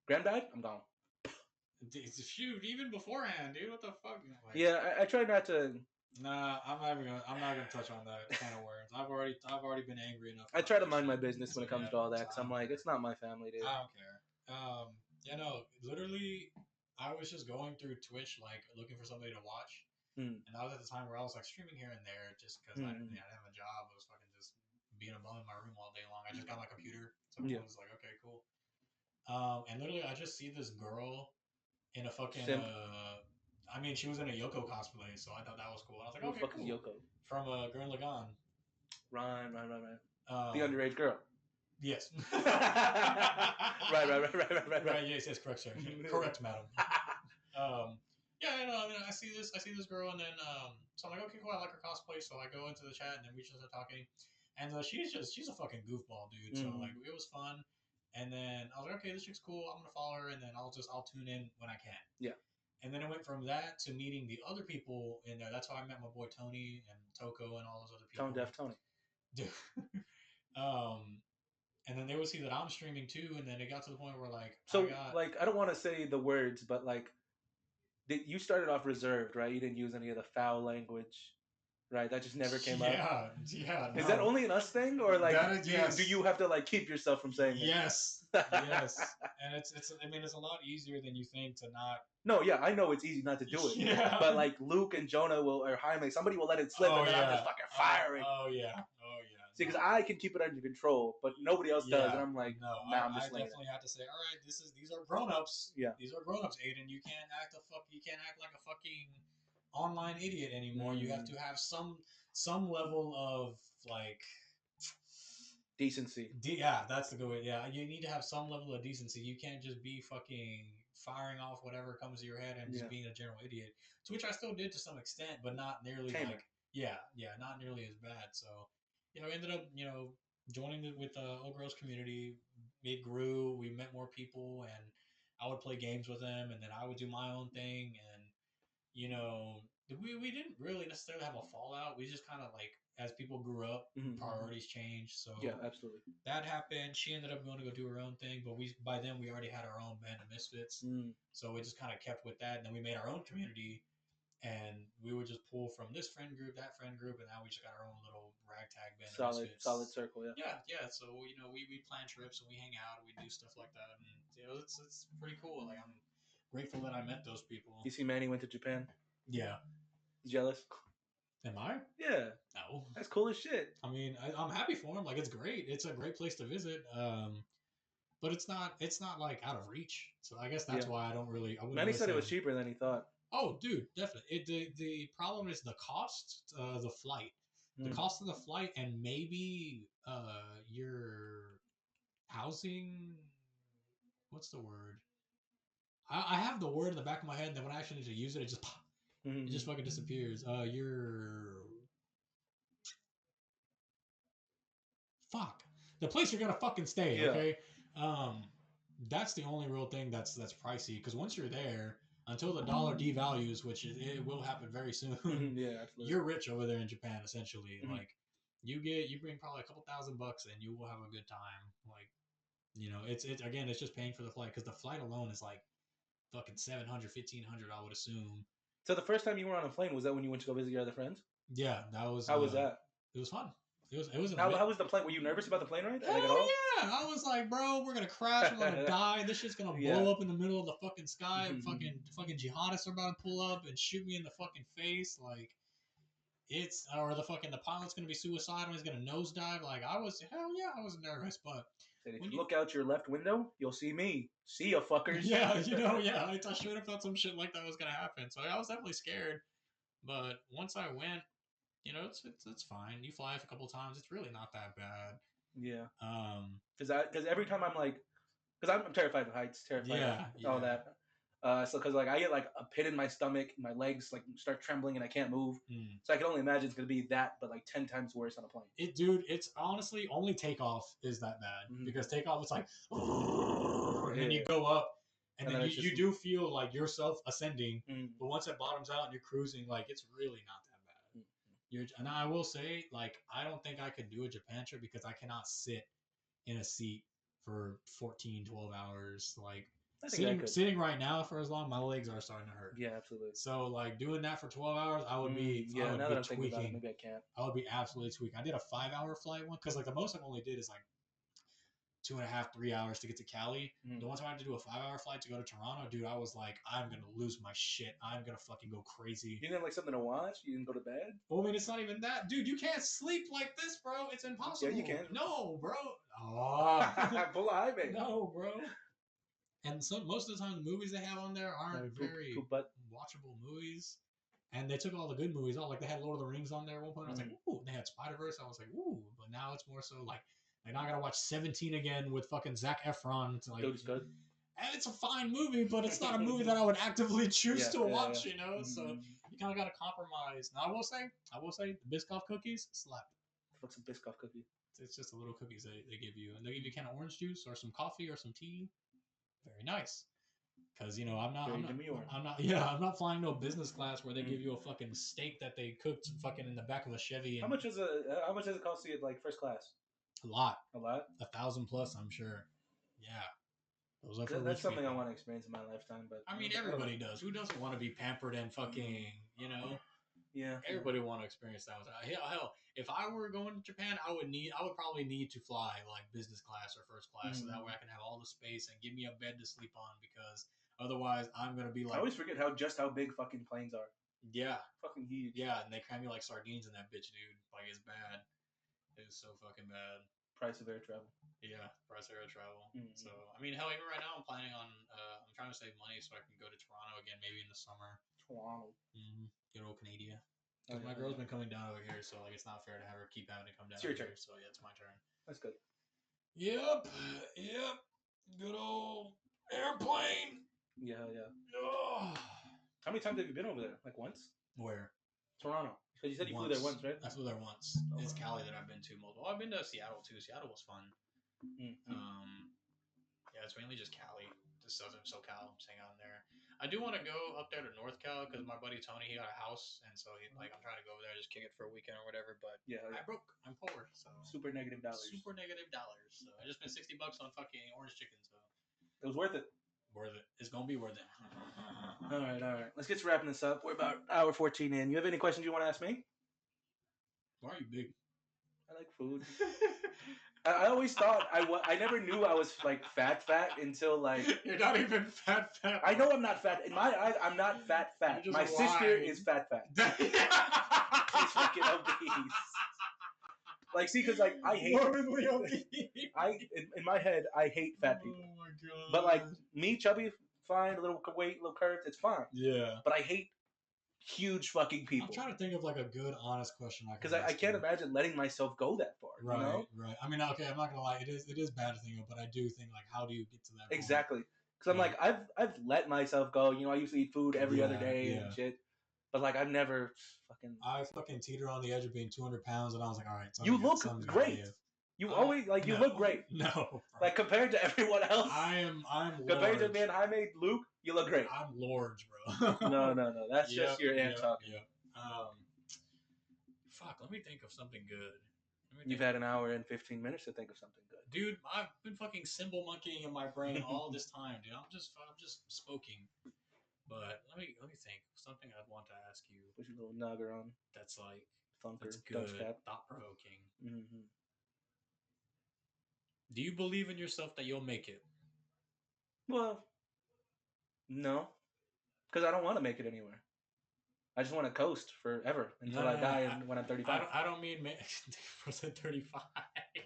Granddad, I'm gone. Shoot, even beforehand, dude. What the fuck? Like, yeah, I try not to. Nah, I'm not gonna touch on that kind of words. I've already been angry enough. I try to mind my business when it comes to all that, because I'm like, it's not my family, dude. I don't care. Literally, I was just going through Twitch, like looking for somebody to watch, and I was at the time where I was like streaming here and there, just because I didn't have a job. I was fucking just being a bum in my room all day long. I just got my computer, so I was like, okay, cool. And literally, I just see this girl in a fucking. I mean, she was in a Yoko cosplay, so I thought that was cool. I was like, okay, cool. Yoko? From Gurren Lagann. Right. The underage girl. Yes. Right. Yes, correct, sir. Correct, madam. I see this girl, and then so I'm like, okay, cool. I like her cosplay, so I go into the chat, and then we just start talking, and she's a fucking goofball, dude. So like, it was fun. And then I was like, okay, this chick's cool. I'm gonna follow her, and then I'll tune in when I can. Yeah. And then it went from that to meeting the other people in there. That's how I met my boy Tony and Toko and all those other people. Tone Deaf Tony. Dude. And then they would see that I'm streaming too, and then it got to the point where I don't want to say the words, but like, you started off reserved, right? You didn't use any of the foul language. Right, that just never came up. Yeah. Is that only an us thing, or like, do you have to like keep yourself from saying it? Yes. And it's a lot easier than you think to not. No, yeah, I know it's easy not to do it. Yeah. But like Luke and Jonah or Jaime, somebody will let it slip, and then I'm just fucking firing. Oh yeah. See, because I can keep it under control, but nobody else does, and I'm like, I'm just I definitely have to say, all right, these are grown-ups. Yeah. These are grown-ups, Aiden. You can't act like a fucking online idiot anymore. You have to have some level of like decency. That's the good way. Yeah, you need to have some level of decency. You can't just be fucking firing off whatever comes to your head and just being a general idiot. To which I still did to some extent, but not nearly not nearly as bad. So I ended up joining with the Old Girls community. It grew. We met more people, and I would play games with them, and then I would do my own thing, and you know, we didn't really necessarily have a fallout. We just kind of like, as people grew up, priorities changed. So Yeah, absolutely. that happened. She ended up going to go do her own thing, but by then we already had our own band of misfits. So we just kind of kept with that. And then we made our own community, and we would just pull from this friend group, that friend group, and now we just got our own little ragtag band of misfits. Solid circle, yeah. Yeah. So we plan trips and we hang out and we do stuff like that, and it's pretty cool. Like, I'm grateful that I met those people. You see, Manny went to Japan. Yeah. Jealous? Am I? Yeah. No. That's cool as shit. I mean, I'm happy for him. Like, it's great. It's a great place to visit. But it's not like out of reach. So I guess that's why I don't really. Manny said it was cheaper than he thought. Oh, dude, definitely. The problem is the cost, the flight, the cost of the flight, and maybe your housing. What's the word? I have the word in the back of my head, and then when I actually need to use it, it just fucking disappears. Fuck, the place you're gonna fucking stay. Yeah. Okay, that's the only real thing that's pricey, because once you're there, until the dollar devalues, which it will happen very soon, yeah, absolutely. You're rich over there in Japan, essentially. Like, you bring probably a couple $1,000 and you will have a good time. Like, it's again, it's just paying for the flight, because the flight alone is like fucking $700, $1,500, I would assume. So the first time you were on a plane, was that when you went to go visit your other friends? Yeah, that was. How was that? It was fun. It was. How was the plane? Were you nervous about the plane ride? Hell yeah! I was like, bro, we're gonna crash. We're gonna die. This shit's gonna blow up in the middle of the fucking sky. Fucking jihadists are about to pull up and shoot me in the fucking face. Like, or the pilot's gonna be suicidal. He's gonna nosedive. Like, I was nervous, but if you look out your left window, you'll see me. See ya, fuckers. Yeah, I should have thought some shit like that was gonna happen. So I was definitely scared. But once I went, it's fine. You fly a couple times. It's really not that bad. Yeah. Because every time I'm terrified of heights, terrified of all that. So because I get like a pit in my stomach, my legs like start trembling and I can't move. So I can only imagine it's gonna be that, but like 10 times worse on a plane. It's honestly only takeoff is that bad, because takeoff is like, and then you go up. And then you do feel like yourself ascending, but once it bottoms out and you're cruising, like, it's really not that bad. And I will say, like, I don't think I could do a Japan trip because I cannot sit in a seat for 14, 12 hours. Like, sitting right now for as long, my legs are starting to hurt. Yeah, absolutely. So, like, doing that for 12 hours, I would be now that I'm thinking about it, maybe I can't. I would be absolutely tweaking. I did a 5-hour flight one, because like the most I've only did is like 2.5, 3 hours to get to Cali. The one time I had to do a 5-hour flight to go to Toronto, dude, I was like, I'm gonna lose my shit. I'm gonna fucking go crazy. You didn't have like something to watch? You didn't go to bed? Well, I mean, it's not even that, dude. You can't sleep like this, bro. It's impossible. Yeah, you can. No, bro. Oh, pull a high, baby. No, bro. And most of the time, the movies they have on there aren't very watchable movies. And they took all the good movies off. Like, they had Lord of the Rings on there at one point. I was like, ooh. They had Spider-Verse. I was like, ooh. But now it's more so like now I gotta watch 17 again with fucking Zac Efron. Like, dude, it's good. And it's a fine movie, but it's not a movie that I would actively choose to watch. So you kind of gotta compromise. Now I will say, the Biscoff cookies slapped. What's a Biscoff cookie? It's just the little cookies they give you, and they give you a can of orange juice or some coffee or some tea. Very nice. Because I'm not flying no business class where they give you a fucking steak that they cooked fucking in the back of a Chevy. How much does it cost to get like first class? A lot. 1,000 plus, I'm sure. Yeah. Those are for That's something people. I want to experience in my lifetime, but I mean, everybody does. Who doesn't want to be pampered and fucking, Yeah. Everybody want to experience that. Hell, if I were going to Japan, I would probably need to fly like business class or first class, so that way I can have all the space and give me a bed to sleep on, because otherwise I'm gonna be like. I always forget how big fucking planes are. Yeah. Fucking huge. Yeah, and they cram you like sardines in that bitch, dude. Like, it's bad. It's so fucking bad. Price of air travel. Yeah, price of air travel. So, I mean, hell, even right now I'm planning on, I'm trying to save money so I can go to Toronto again, maybe in the summer. Toronto. Good old Canada. Because my girl's been coming down over here, so like it's not fair to have her keep having to come down. It's your turn. Here, so yeah, it's my turn. That's good. Yep. Good old airplane. Yeah. Oh. How many times have you been over there? Like once? Where? Toronto. Because you said you flew there once, right? I flew there once. Oh, it's Cali that I've been to multiple. I've been to Seattle too. Seattle was fun. Yeah, it's mainly just Cali, just southern SoCal. I'm staying out in there. I do want to go up there to North Cal because my buddy Tony, he got a house, and so he like I'm trying to go over there just kick it for a weekend or whatever. But Yeah, I broke. I'm poor, so super negative dollars. super negative dollars. So I just spent $60 on fucking orange chicken. So it was worth it. Worth it. It's gonna be worth it. All right. Let's get to wrapping this up. We're about hour 14 in. You have any questions you want to ask me? Why are you big? I like food. I always thought I never knew I was like fat until like you're not even fat. I know I'm not fat. In my eyes, I'm not fat. My lying. sister is fat. She's fucking obese. Like, see, because like I hate morbidly obese. In my head I hate fat people. Oh my god. But like me, chubby, fine, a little weight, little curves, it's fine. Yeah. But I hate huge fucking people. I'm trying to think of like a good, honest question. Because I can't imagine letting myself go that far. Right, you know? right. I mean, okay, I'm not gonna lie. It is bad to think of, but I do think like, how do you get to that point? Exactly. Because I'm like, I've let myself go. You know, I used to eat food every other day and shit. But like, I've never fucking. I fucking teeter on the edge of being 200 pounds, and I was like, all right. You look great. You always like you look great. No, bro. Like compared to everyone else. I'm compared to man I made Luke. You look great. I'm large, bro. No. That's just your aunt talking. Yep. Fuck. Let me think of something good. You've had an hour and 15 minutes to think of something good. Dude, I've been fucking symbol monkeying in my brain all this time, dude. I'm just smoking. But let me think. Something I'd want to ask you. Put your little nugger on. That's like Thunker. That's good. Thought provoking. Mm-hmm. Do you believe in yourself that you'll make it? Well, no, because I don't want to make it anywhere. I just want to coast forever until I die when I'm 35. I don't mean was it 35?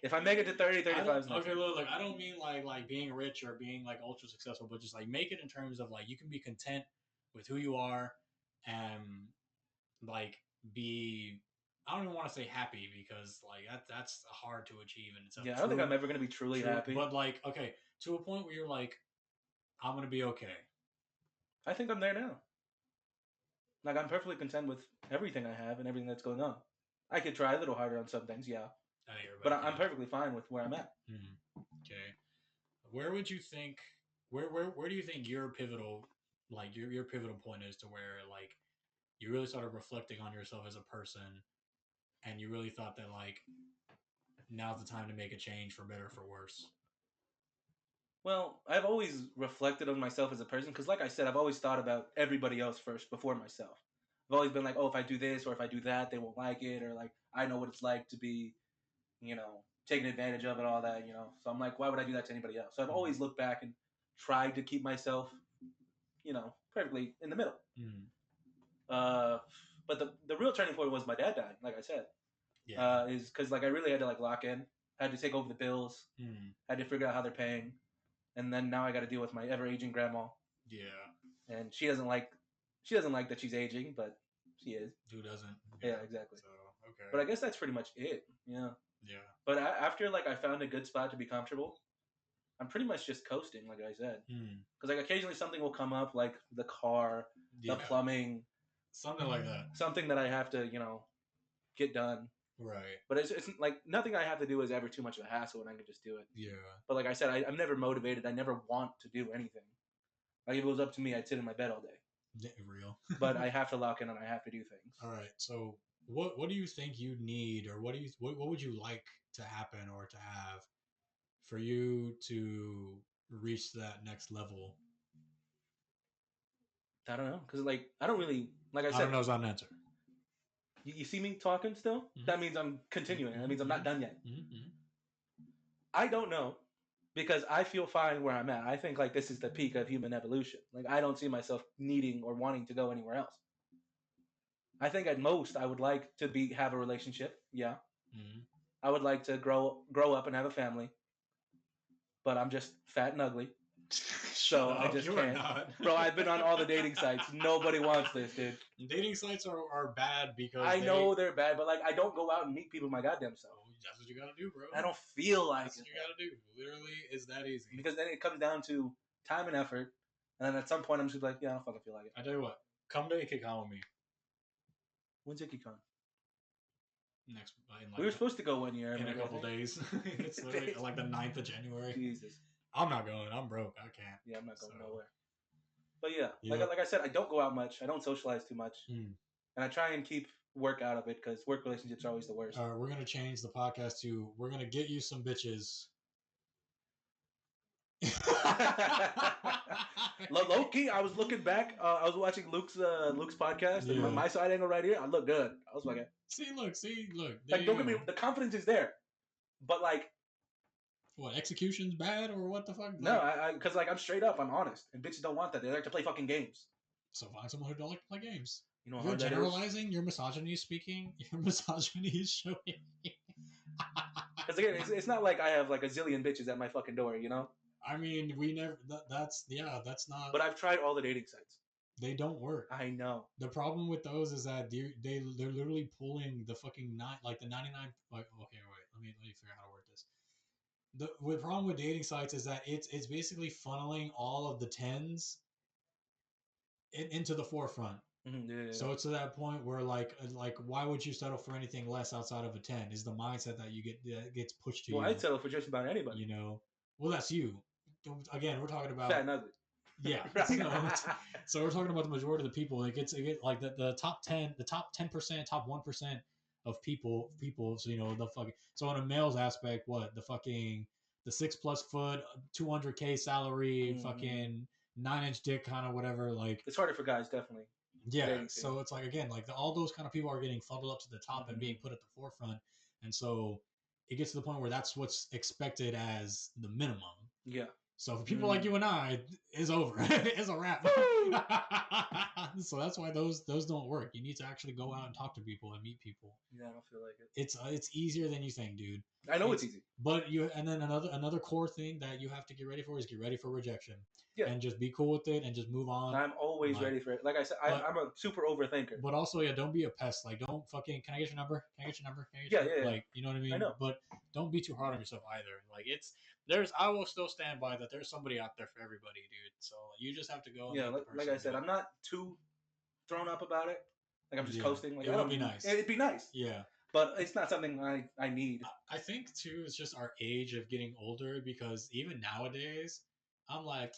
If I make it to 30, 35 is okay, look, I don't mean like being rich or being like ultra successful, but just like make it in terms of like you can be content with who you are and like be. I don't even want to say happy because like that's hard to achieve in itself. Yeah, I don't think I'm ever gonna be truly happy. But like, okay, to a point where you're like, I'm gonna be okay. I think I'm there now. Like, I'm perfectly content with everything I have and everything that's going on. I could try a little harder on some things, yeah. But I'm perfectly fine with where I'm at. Okay. Where would you think? Where do you think your pivotal, like your pivotal point is to where like you really started reflecting on yourself as a person, and you really thought that like now's the time to make a change for better or for worse? Well, I've always reflected on myself as a person because, like I said, I've always thought about everybody else first before myself. I've always been like, oh, if I do this or if I do that, they won't like it, or like I know what it's like to be, taken advantage of and all that, So I'm like, why would I do that to anybody else? So I've always looked back and tried to keep myself, perfectly in the middle. But the real turning point was my dad died, like I said. Yeah. Is because like I really had to like lock in, had to take over the bills, had to figure out how they're paying. And then now I got to deal with my ever-aging grandma. Yeah. And she doesn't like that she's aging, but she is. Who doesn't? Yeah, exactly. So, okay. But I guess that's pretty much it. Yeah. Yeah. But after like I found a good spot to be comfortable, I'm pretty much just coasting, like I said. Because like occasionally something will come up, like the car, the plumbing, something like that. Something that I have to, get done. Right. But it's like nothing I have to do is ever too much of a hassle, and I can just do it. Yeah. But like I said, I'm never motivated. I never want to do anything. Like if it was up to me, I'd sit in my bed all day. Real. But I have to lock in and I have to do things. All right. So what do you think you need, or what would you like to happen or to have for you to reach that next level? I don't know, because like I don't really like I said. I don't know is not an answer. You see me talking still? Mm-hmm. That means I'm continuing. That means I'm not done yet. Mm-hmm. I don't know because I feel fine where I'm at. I think like this is the peak of human evolution. Like I don't see myself needing or wanting to go anywhere else. I think at most I would like to have a relationship. Yeah. Mm-hmm. I would like to grow up and have a family. But I'm just fat and ugly. So I just can't. Bro, I've been on all the dating sites. Nobody wants this, dude. Dating sites are bad because I know they're bad, but like I don't go out and meet people my goddamn self. That's what you gotta do, bro. I don't feel like that's what you gotta do. Literally, it's that easy. Because then it comes down to time and effort, and then at some point I'm just like, yeah, I don't fucking feel like it. I tell you what, come to IkiCon with me. When's IkiCon? Next, we were supposed to go 1 year. In a couple days. It's literally like the 9th of January. Jesus. I'm not going. I'm broke. I can't. Yeah, I'm not going nowhere. But yeah, Yeah. like I said, I don't go out much. I don't socialize too much, Mm. and I try and keep work out of it because work relationships are always the worst. We're gonna change the podcast to "We're gonna get you some bitches." Low key, I was looking back. I was watching Luke's podcast, and Yeah. my side angle right here, I look good. I was like, See, look. There like you don't get go. me. The confidence is there, but like What, execution's bad or what the fuck? no, Like, because like I'm straight up, I'm honest, and bitches don't want that. They like to play fucking games. so find someone who don't like to play games. You know how You're hard that is. generalizing. Your misogyny is speaking. Your misogyny is showing. Because again, it's not like I have like a zillion bitches at my fucking door, you know. I mean, we never. That's that's not. But I've tried all the dating sites. They don't work. I know. The problem with those is that they're literally pulling the fucking the 99. Like, okay, wait, let me figure out how to word this. The problem with dating sites is that it's basically funneling all of the tens into the forefront. Mm-hmm, yeah. So it's to that point where like why would you settle for anything less outside of a 10? Is the mindset that you get that gets pushed to you. Well, I'd settle for just about anybody. You know, well that's you. Again, we're talking about fat and ugly. Yeah. So we're talking about the majority of the people. It gets like the top 10%, top 1% of people. So the fucking. So on a male's aspect, what the 6+ foot, 200K salary, fucking 9-inch dick, kind of whatever. Like it's harder for guys, definitely. Yeah. So it's like again, like all those kind of people are getting funneled up to the top and being put at the forefront, and so it gets to the point where that's what's expected as the minimum. Yeah. So for people like you and I, it's over. It's a wrap. So that's why those don't work. You need to actually go out and talk to people and meet people. Yeah, I don't feel like it. It's easier than you think, dude. I know it's easy. But and then another core thing that you have to get ready for is get ready for rejection. Yeah. And just be cool with it and just move on. I'm always ready for it. Like I said, I'm a super overthinker. But also, yeah, don't be a pest. Like, don't fucking. Can I get your number? Can I get your number? Yeah. Like, you know what I mean? I know. But don't be too hard on yourself either. Like, I will still stand by that. There's somebody out there for everybody, dude. So you just have to go. Yeah, like I said, I'm not too thrown up about it. Like I'm just coasting. Like it would be nice. It'd be nice. Yeah. But it's not something I need. I think too, it's just our age of getting older because even nowadays, I'm like,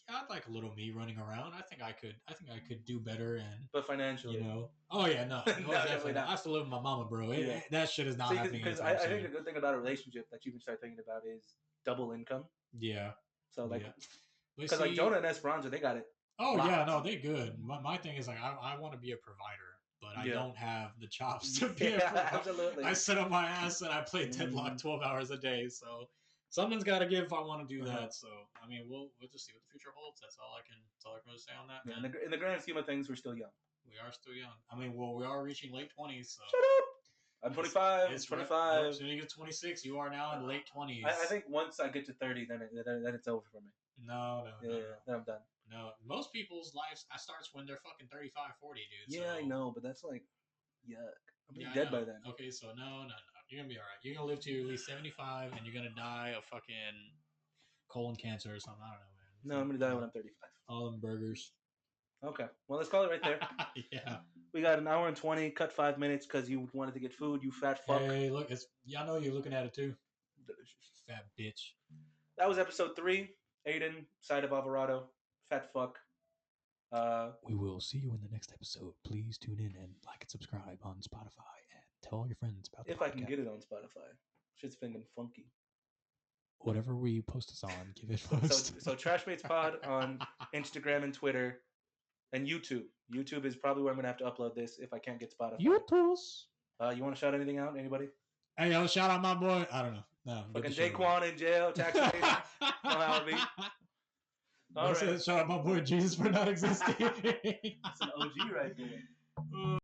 yeah, I'd like a little me running around. I think I could do better but financially, Oh yeah, no, definitely not. I have to live with my mama, bro. That shit is not happening. Because I think the good thing about a relationship that you can start thinking about is double income. Yeah. So like, because like Jonah and Esperanza, they got it. Oh yeah, no, they good. My thing is like I want to be a provider, but I don't have the chops to be a provider. Absolutely. I sit on my ass and I play Deadlock 12 hours a day, so something's got to give if I want to do that. So I mean, we'll just see what the future holds. That's all I can really say on that. Yeah, in the grand scheme of things, we're still young. We are still young. I mean, well, we are reaching late 20s. So. Shut up. I'm 25. It's 25. As soon as you get to 26, you are now in late 20s. I think once I get to 30, then it's over for me. No. Then I'm done. No, most people's lives starts when they're fucking 35, 40, dude. Yeah, so. I know, but that's like, yuck. I'm gonna be dead by then. Okay, so no. You're gonna be all right. You're gonna live to at least 75, and you're gonna die of fucking colon cancer or something. I don't know, man. No, I'm gonna die when I'm 35. All them burgers. Okay, well, let's call it right there. Yeah. We got an hour and 20. Cut 5 minutes because you wanted to get food. You fat fuck. Hey, look, I know you're looking at it too. Delicious. Fat bitch. That was episode 3. Aiden, side of Alvarado. Fat fuck. We will see you in the next episode. Please tune in and like and subscribe on Spotify and tell all your friends about the podcast. I can get it on Spotify. Shit's been funky. Whatever we post us on, give it post. So Trashmates Pod on Instagram and Twitter and YouTube. YouTube is probably where I'm gonna have to upload this if I can't get Spotify. YouTube. You want to shout anything out? Anybody? Hey, yo, shout out my boy. I don't know. No. Fucking Daquan in jail. Tax evasion. How it be? All right. Shout out my boy Jesus for not existing. That's an OG right there.